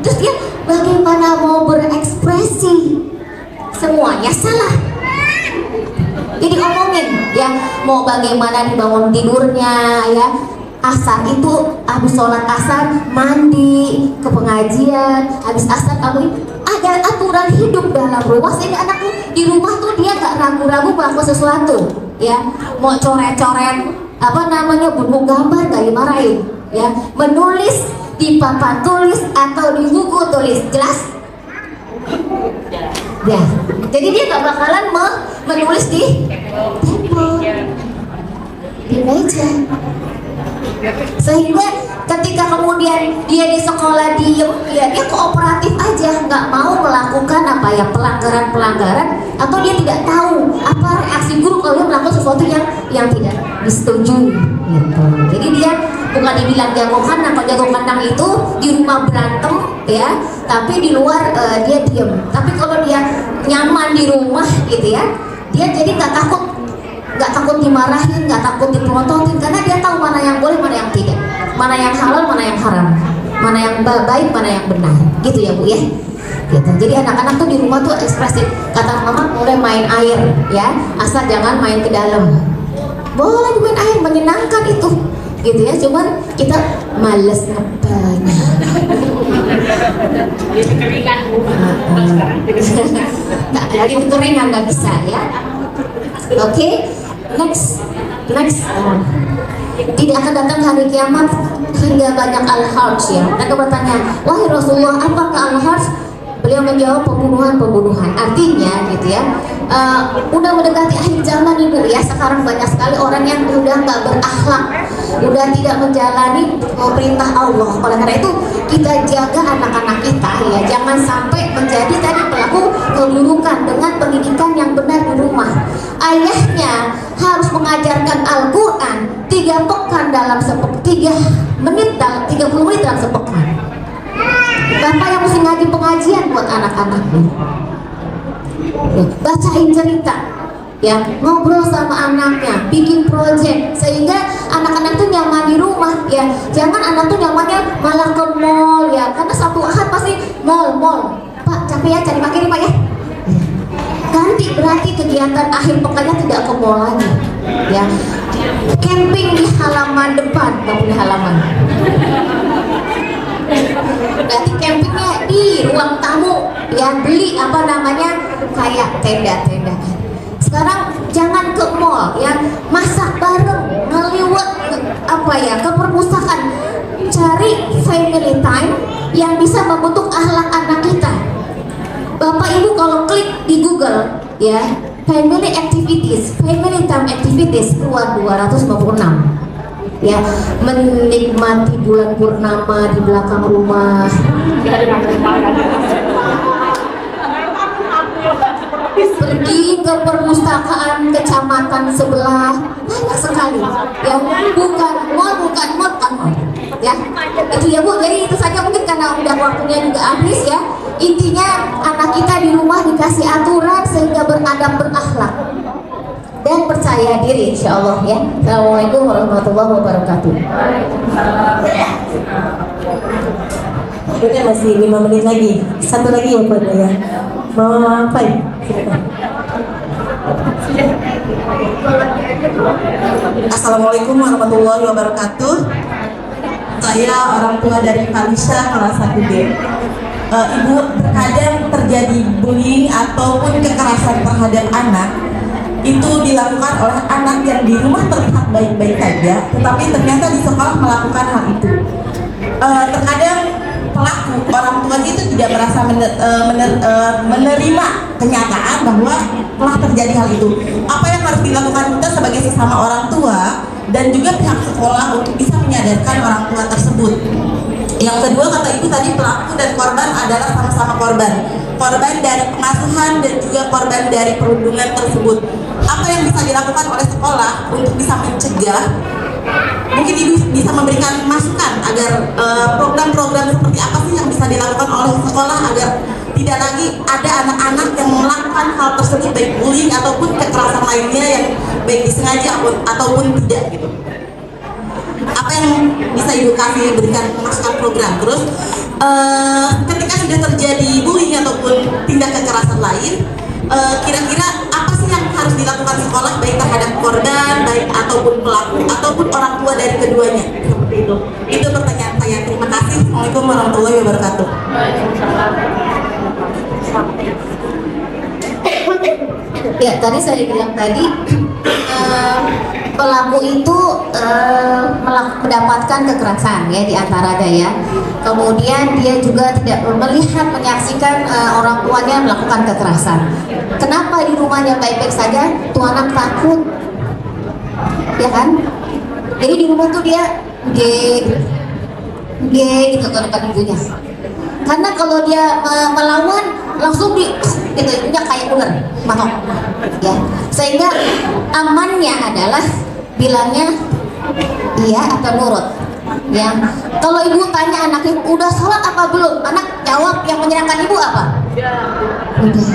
Terus dia bagaimana mau berekspresi? Semuanya salah. Jadi omongin ya, mau bagaimana dibangun tidurnya ya. Asar itu habis sholat asar mandi ke pengajian, habis asar kamu ada aturan hidup dalam rumah sehingga anak tuh di rumah tuh dia gak ragu-ragu melakukan sesuatu ya. Mau coret-coret buku gambar gak dimarahin ya, menulis di papan tulis atau di buku tulis jelas ya. Jadi dia gak bakalan menulis di tembok, di meja. Sehingga ketika kemudian dia di sekolah diem, ya dia kooperatif aja, nggak mau melakukan pelanggaran atau dia tidak tahu apa reaksi guru kalau dia melakukan sesuatu yang tidak disetujui gitu. Jadi dia bukan dibilang jago kandang. Kalau jago kandang itu di rumah berantem ya, tapi di luar dia diem. Tapi kalau dia nyaman di rumah gitu ya, dia jadi nggak takut dimarahin, nggak takut dipelototin, karena dia tahu mana yang boleh, mana yang tidak, mana yang halal, mana yang haram, mana yang baik, mana yang benar, gitu ya Bu ya. Gitu. Jadi anak-anak tuh di rumah tuh ekspresif. Kata mama boleh main air ya, asal jangan main ke dalam. Boleh main air, menyenangkan itu, gitu ya. Cuman kita males ngepanya. Jadi keringan nggak bisa ya. Oke. Next. Tidak akan datang hari kiamat hingga banyak al-harj ya. Mereka bertanya, wahai Rasulullah, apakah al-harj? Beliau menjawab pembunuhan. Artinya gitu ya, udah mendekati akhir zaman ibu ya. Sekarang banyak sekali orang yang udah nggak berakhlak, udah tidak menjalani perintah Allah. Oleh karena itu kita jaga anak-anak kita ya, jangan sampai menjadi tadi pelaku keburukan dengan pendidikan yang benar di rumah. Ayahnya harus mengajarkan Al-Quran 3 pekan dalam 30 menit dalam sepekan. Bapak yang mesti ngaji pengajian buat anak-anak, bacain cerita, ya ngobrol sama anaknya, bikin project sehingga anak-anak tuh nyaman di rumah ya. Jangan anak tuh nyamannya malah ke mall ya, karena Sabtu Ahad pasti mall. Pak capek ya cari makan Pak ya. Ganti berarti kegiatan akhir pekannya tidak ke mall lagi ya. Camping di halaman depan, nggak punya halaman. Berarti campingnya di ruang tamu ya, beli apa namanya kayak tenda-tenda. Sekarang jangan ke mall ya, masak bareng, ngeliwat apa ya ke perpustakaan, cari family time yang bisa membentuk akhlak anak kita. Bapak ibu kalau klik di Google ya, family activities, family time activities keluar 256 ya, menikmati bulan purnama di belakang rumah, pergi ke perpustakaan kecamatan sebelah, banyak sekali ya, bukan mall ya, itu ya Bu. Jadi itu saja, mungkin karena udah waktunya juga habis ya. Intinya anak kita di rumah dikasih aturan sehingga beradab, berakhlak dan percaya diri, insya Allah ya. Assalamualaikum warahmatullahi wabarakatuh. Udah masih 5 menit lagi. Satu lagi ya Pak ya. Mau apa ya? Assalamualaikum warahmatullahi wabarakatuh. Saya orang tua dari Kalisa kelas 1B. Ibu, terkadang terjadi bullying ataupun kekerasan terhadap anak itu dilakukan oleh anak yang di rumah terlihat baik-baik saja, tetapi ternyata di sekolah melakukan hal itu. Terkadang pelaku orang tuanya itu tidak merasa menerima kenyataan bahwa telah terjadi hal itu. Apa yang harus dilakukan kita sebagai sesama orang tua dan juga pihak sekolah untuk bisa menyadarkan orang tua tersebut. Yang kedua, kata ibu tadi, pelaku dan korban adalah sama-sama korban dari pengasuhan dan juga korban dari perundungan tersebut. Apa yang bisa dilakukan oleh sekolah untuk bisa mencegah? Mungkin ibu bisa memberikan masukan agar program-program seperti apa sih yang bisa dilakukan oleh sekolah agar tidak lagi ada anak-anak yang melakukan hal tersebut, baik bullying ataupun kekerasan lainnya yang baik disengaja ataupun tidak gitu. Apa yang bisa ibu kasih berikan masukan program? Terus ketika sudah terjadi bullying ataupun tindak kekerasan lain, kira-kira apa sih yang harus dilakukan sekolah baik terhadap korban, baik ataupun pelaku ataupun orang tua dari keduanya? Seperti itu. Itu pertanyaan saya. Terima kasih. Assalamualaikum warahmatullahi wabarakatuh. Ya, tadi saya bilang tadi pelaku itu mendapatkan kekerasan ya di antara ya. Kemudian dia juga tidak melihat, menyaksikan orang tuanya melakukan kekerasan. Kenapa di rumahnya baik-baik saja, tuh anak takut, ya kan? Jadi di rumah tuh dia gitu ke depan ibunya. Karena kalau dia melawan langsung gitu kayak ular matok ya, sehingga amannya adalah bilangnya iya atau nurut ya. Kalau ibu tanya anaknya udah sholat apa belum, anak jawab yang menyenangkan ibu apa? Udah.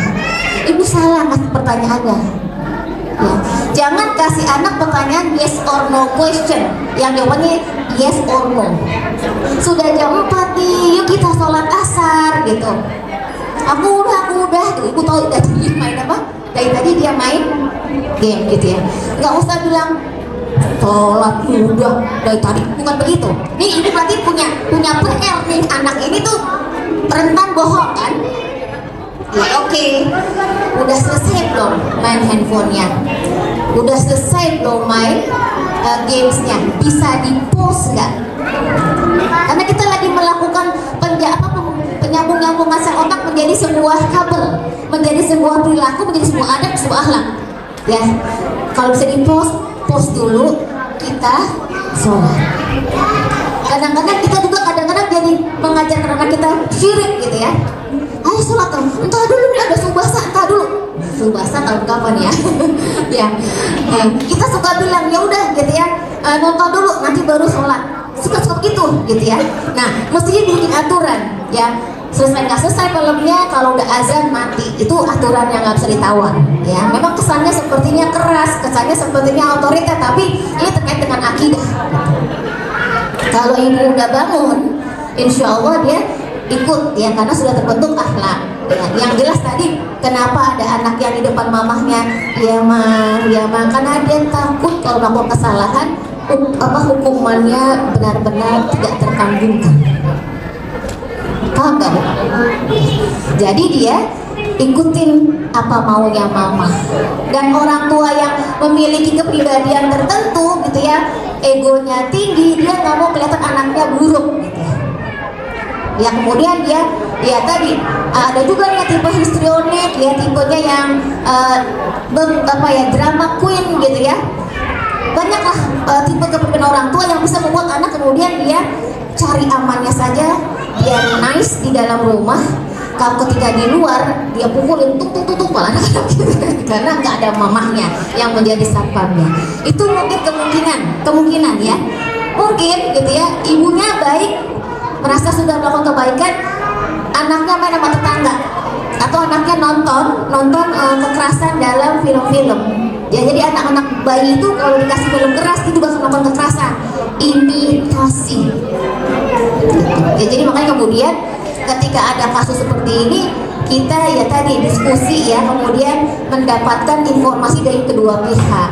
Ibu salah mas pertanyaannya ya. Jangan kasih anak pertanyaan yes or no question yang jawabannya yes or no. Sudah jam 4 nih, yuk kita sholat asar gitu. Aku udah tuh, ibu tahu dari dia main apa? Dari tadi dia main game gitu ya. Nggak usah bilang sholat udah dari tadi, bukan begitu. Nih ibu berarti punya PR nih, anak ini tuh rentan bohong kan? Ya oke. Udah selesai belum main handphonenya? Udah selesai belum main gamesnya? Bisa di pause nggak? Karena kita lagi melakukan penyambung-nyambungan otak menjadi sebuah kabel, menjadi sebuah perilaku, menjadi sebuah adab, sebuah akhlak. Ya, kalau bisa post dulu kita sholat. Kadang-kadang kita juga jadi mengajarkan anak kita syirik gitu ya. Ayo sholat dong, entah dulu nih ada subasa, entah dulu. Subasa tahun kapan ya? Ya, kita suka bilang ya udah gitu ya, nonton dulu nanti baru sholat. Suka gitu ya. Nah, mestinya bikin aturan ya. Selesai nggak selesai filmnya, kalau udah azan mati, itu aturan yang nggak bisa ditawar ya. Memang kesannya sepertinya keras, kesannya sepertinya otoriter, tapi ini terkait dengan akidah. Kalau ibu udah bangun, insya Allah dia ikut ya, karena sudah terbentuk akhlak ya. Yang jelas tadi kenapa ada anak yang di depan mamahnya ya mah karena dia takut kalau melakukan kesalahan hukumannya benar-benar tidak tertanggungkan. Paham gak? Jadi dia ikutin apa maunya mama. Dan orang tua yang memiliki kepribadian tertentu gitu ya, egonya tinggi, dia nggak mau kelihatan anaknya buruk gitu ya. Ya kemudian dia tadi ada juga nih tipe histrionik ya, tipenya yang drama queen gitu ya. Banyaklah tipe kepribadian orang tua yang bisa membuat anak kemudian dia cari amannya saja, dia nice di dalam rumah, kalau ketika di luar dia pukulin tuk anak-anak gitu, karena nggak ada mamahnya yang menjadi satpamnya. Itu mungkin kemungkinan ya, mungkin gitu ya, ibunya baik, merasa sudah melakukan kebaikan, anaknya main sama tetangga atau anaknya nonton kekerasan dalam film-film ya. Jadi anak-anak bayi itu kalau dikasih film keras itu juga melakukan kekerasan, imitasi ya. Jadi makanya kemudian ketika ada kasus seperti ini, kita ya tadi diskusi ya, kemudian mendapatkan informasi dari kedua pihak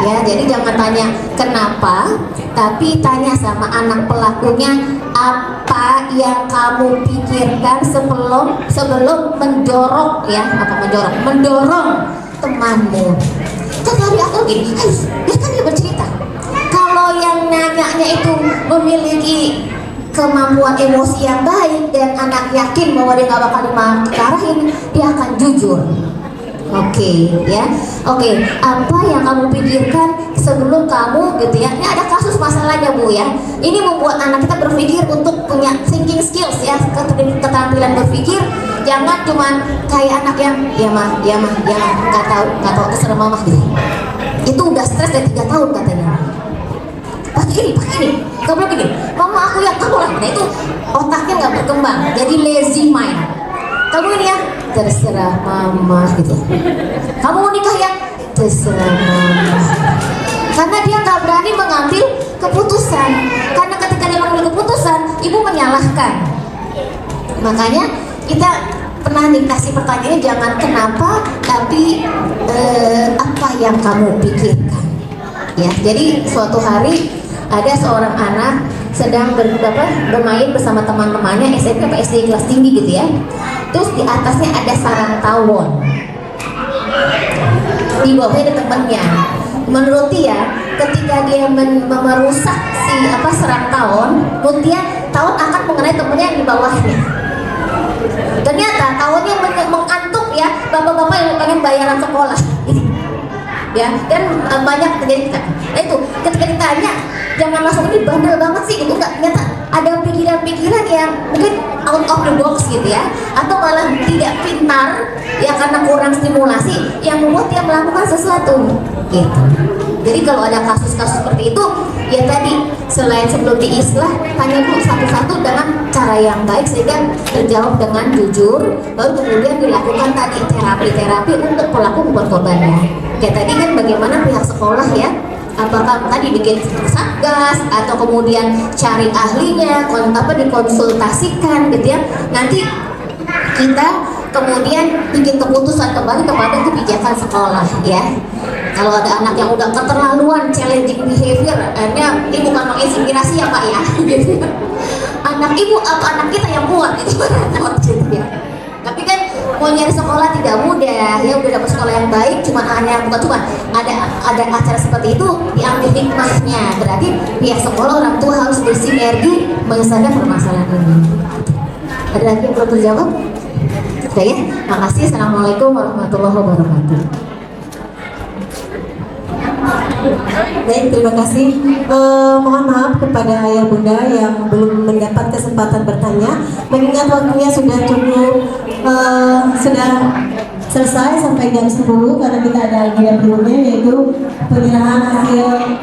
ya. Jadi jangan tanya kenapa, tapi tanya sama anak pelakunya, apa yang kamu pikirkan sebelum mendorong ya, mendorong temanmu. Kan dari aku gini, biarkan dia bercerita. Kalau yang nanyanya itu memiliki kemampuan emosi yang baik dan anak yakin bahwa dia nggak bakal dimarahin, dia akan jujur. Oke, ya. Oke, apa yang kamu pikirkan sebelum kamu gitu ya. Ini ada kasus masalahnya Bu ya. Ini membuat anak kita berpikir untuk punya thinking skills ya, keterampilan berpikir. Jangan cuman kayak anak yang ya mah nggak tahu terserah mama gitu. Itu udah stres dari 3 tahun katanya. Pakai ini, kamu gini, mama aku yang kamu lah. Nah itu otaknya nggak berkembang, jadi lazy mind. Kamu ini ya, terserah mama gitu. Kamu mau nikah ya, terserah mama. Karena dia nggak berani mengambil keputusan. Karena ketika dia mengambil keputusan, ibu menyalahkan. Makanya kita pernah dikasih pertanyaannya jangan kenapa, tapi apa yang kamu pikirkan. Ya, jadi suatu hari ada seorang anak sedang bermain bersama teman-temannya SMP atau SD kelas tinggi gitu ya. Terus di atasnya ada sarang tawon, di bawahnya ada temannya. Menurut dia, ketika dia merusak sarang tawon, menurut dia tawon akan mengenai temannya yang di bawahnya. Ternyata tawonnya mengantuk ya bapak-bapak yang pengen bayaran sekolah. Ya, dan banyak terjadi. Nah itu ketika ditanya jangan langsung ini bandel banget sih gitu, enggak, ternyata ada pikiran-pikiran yang mungkin out of the box gitu ya, atau malah tidak pintar ya karena kurang stimulasi yang membuat dia melakukan sesuatu gitu. Jadi kalau ada kasus-kasus seperti itu ya tadi selain sebelum diislah tanya dulu satu-satu dengan cara yang baik sehingga terjawab dengan jujur, baru kemudian dilakukan tadi terapi untuk pelaku maupun korbannya. Kayak tadi kan bagaimana pihak sekolah ya, apakah tadi bikin satgas atau kemudian cari ahlinya, dikonsultasikan gitu ya. Nanti kita kemudian bikin keputusan kembali kepada kebijakan sekolah ya. Kalau ada anak yang udah keterlaluan challenging behavior, akhirnya ini bukan menginspirasi ya Pak ya gitu. Anak ibu atau anak kita yang buat itu gitu ya. Tapi kan mau nyari sekolah tidak mudah ya, udah dapat sekolah yang baik, bukan ada acara seperti itu diambil hikmahnya. Berarti pihak sekolah, orang tua harus bersinergi menyelesaikan permasalahan ini. Ada lagi yang belum terjawab? Oke ya, makasih. Assalamualaikum warahmatullahi wabarakatuh. Baik, terima kasih. Mohon maaf kepada ayah bunda yang belum mendapat kesempatan bertanya. Mengingat waktunya sudah cukup, sudah selesai sampai jam 10 karena kita ada agenda berikutnya yaitu penyerahan hasil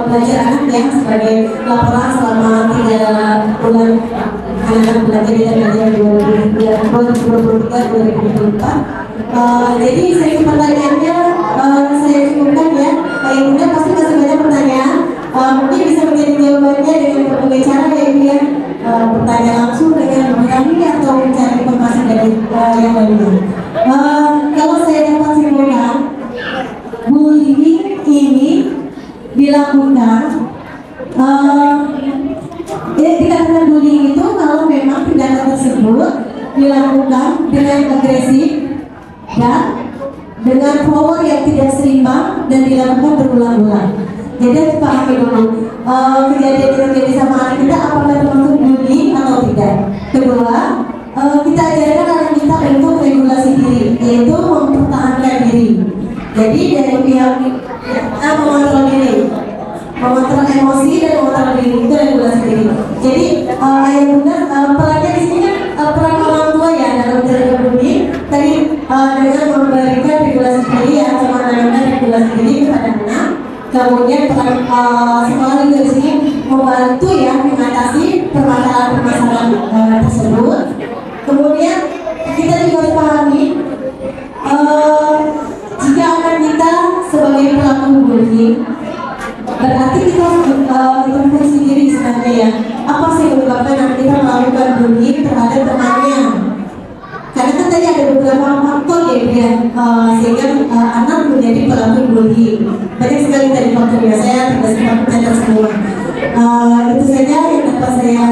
belajar anak yang sebagai laporan selama 3 bulan anak belajar di tahun 2023-2024. Jadi sesi pertanyaannya saya cukupkan ya. Pak Bunda pasti masih banyak pertanyaan. Mungkin bisa menjadi jawabannya dengan berbagai cara yaitu ya bertanya langsung dengan berani atau mencari informasi dari yang lainnya. Kalau saya dapat simpulkan, bullying ini dilakukan dikatakan bullying itu kalau memang tindakan tersebut dilakukan dengan agresif dan dengan power yang tidak seimbang dan dilakukan berulang-ulang. Jadi harus pahami dulu kejadian yang terjadi sama anak kita apakah termasuk bullying atau tidak. Kedua, kita ajarkan anak kita untuk regulasi diri, yaitu mempertahankan diri. Jadi dari pihak mengontrol diri, mengontrol emosi dan mengontrol diri itu regulasi diri. Jadi ayah bunda perannya di sini kan peran orang tua ya dalam menjaga bullying tadi dengan memberikan regulasi diri atau menanamkan regulasi diri kepada anak. Kemudian peran sekolah juga di sini membantu ya mengatasi permasalahan-permasalahan tersebut. Kemudian kita juga harus pahami jika anak kita sebagai pelaku bullying berarti kita harus sendiri sebenarnya ya. Apa sih menyebabkan anak kita melakukan bullying terhadap temannya? Karena kan tadi ada beberapa faktor ya sehingga anak menjadi pelaku bullying. Banyak sekali tadi faktornya, saya tidak sempat mencatat semua. Itu saja yang dapat saya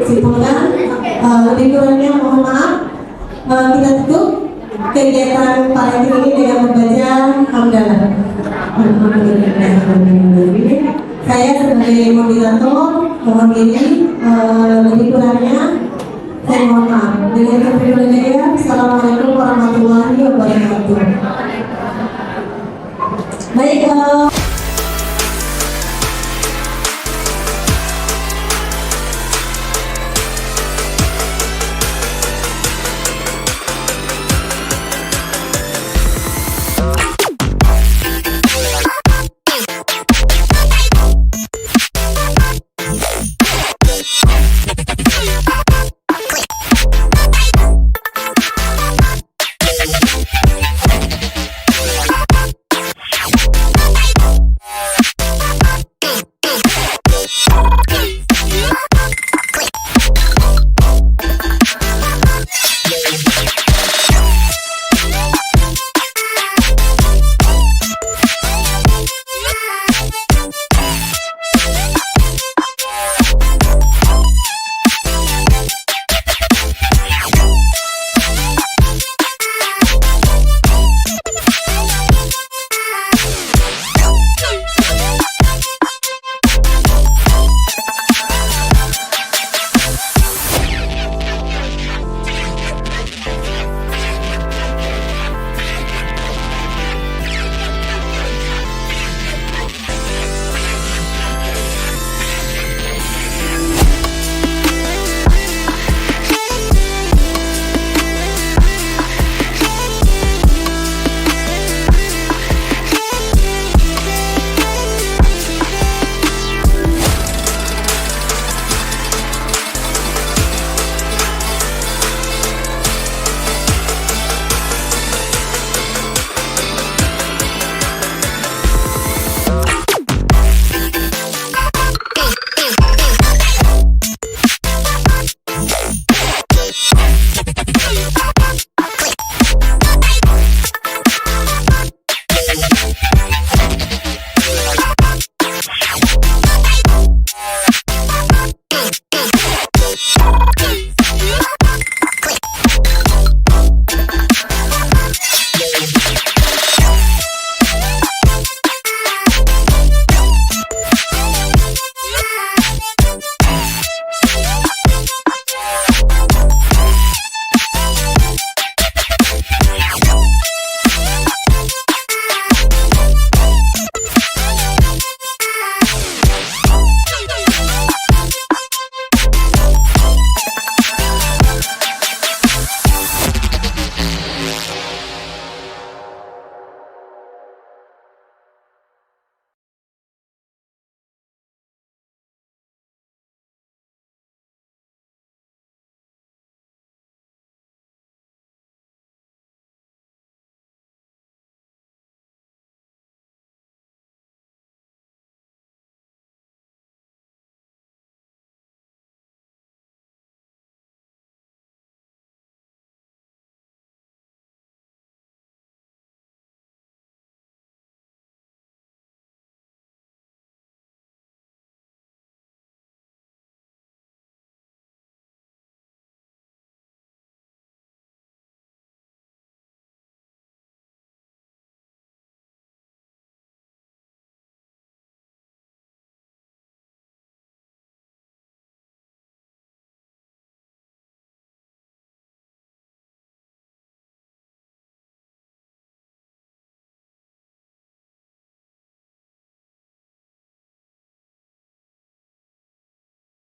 simpulkan. Lebih kurangnya mohon maaf. Kita tutup kegiatan parenting ini dengan membaca hamdalah. Saya sebagai moderator mohon diri, lebih kurangnya saya mohon maaf. Dengan kepribadian, Assalamualaikum warahmatullahi wabarakatuh. Baik,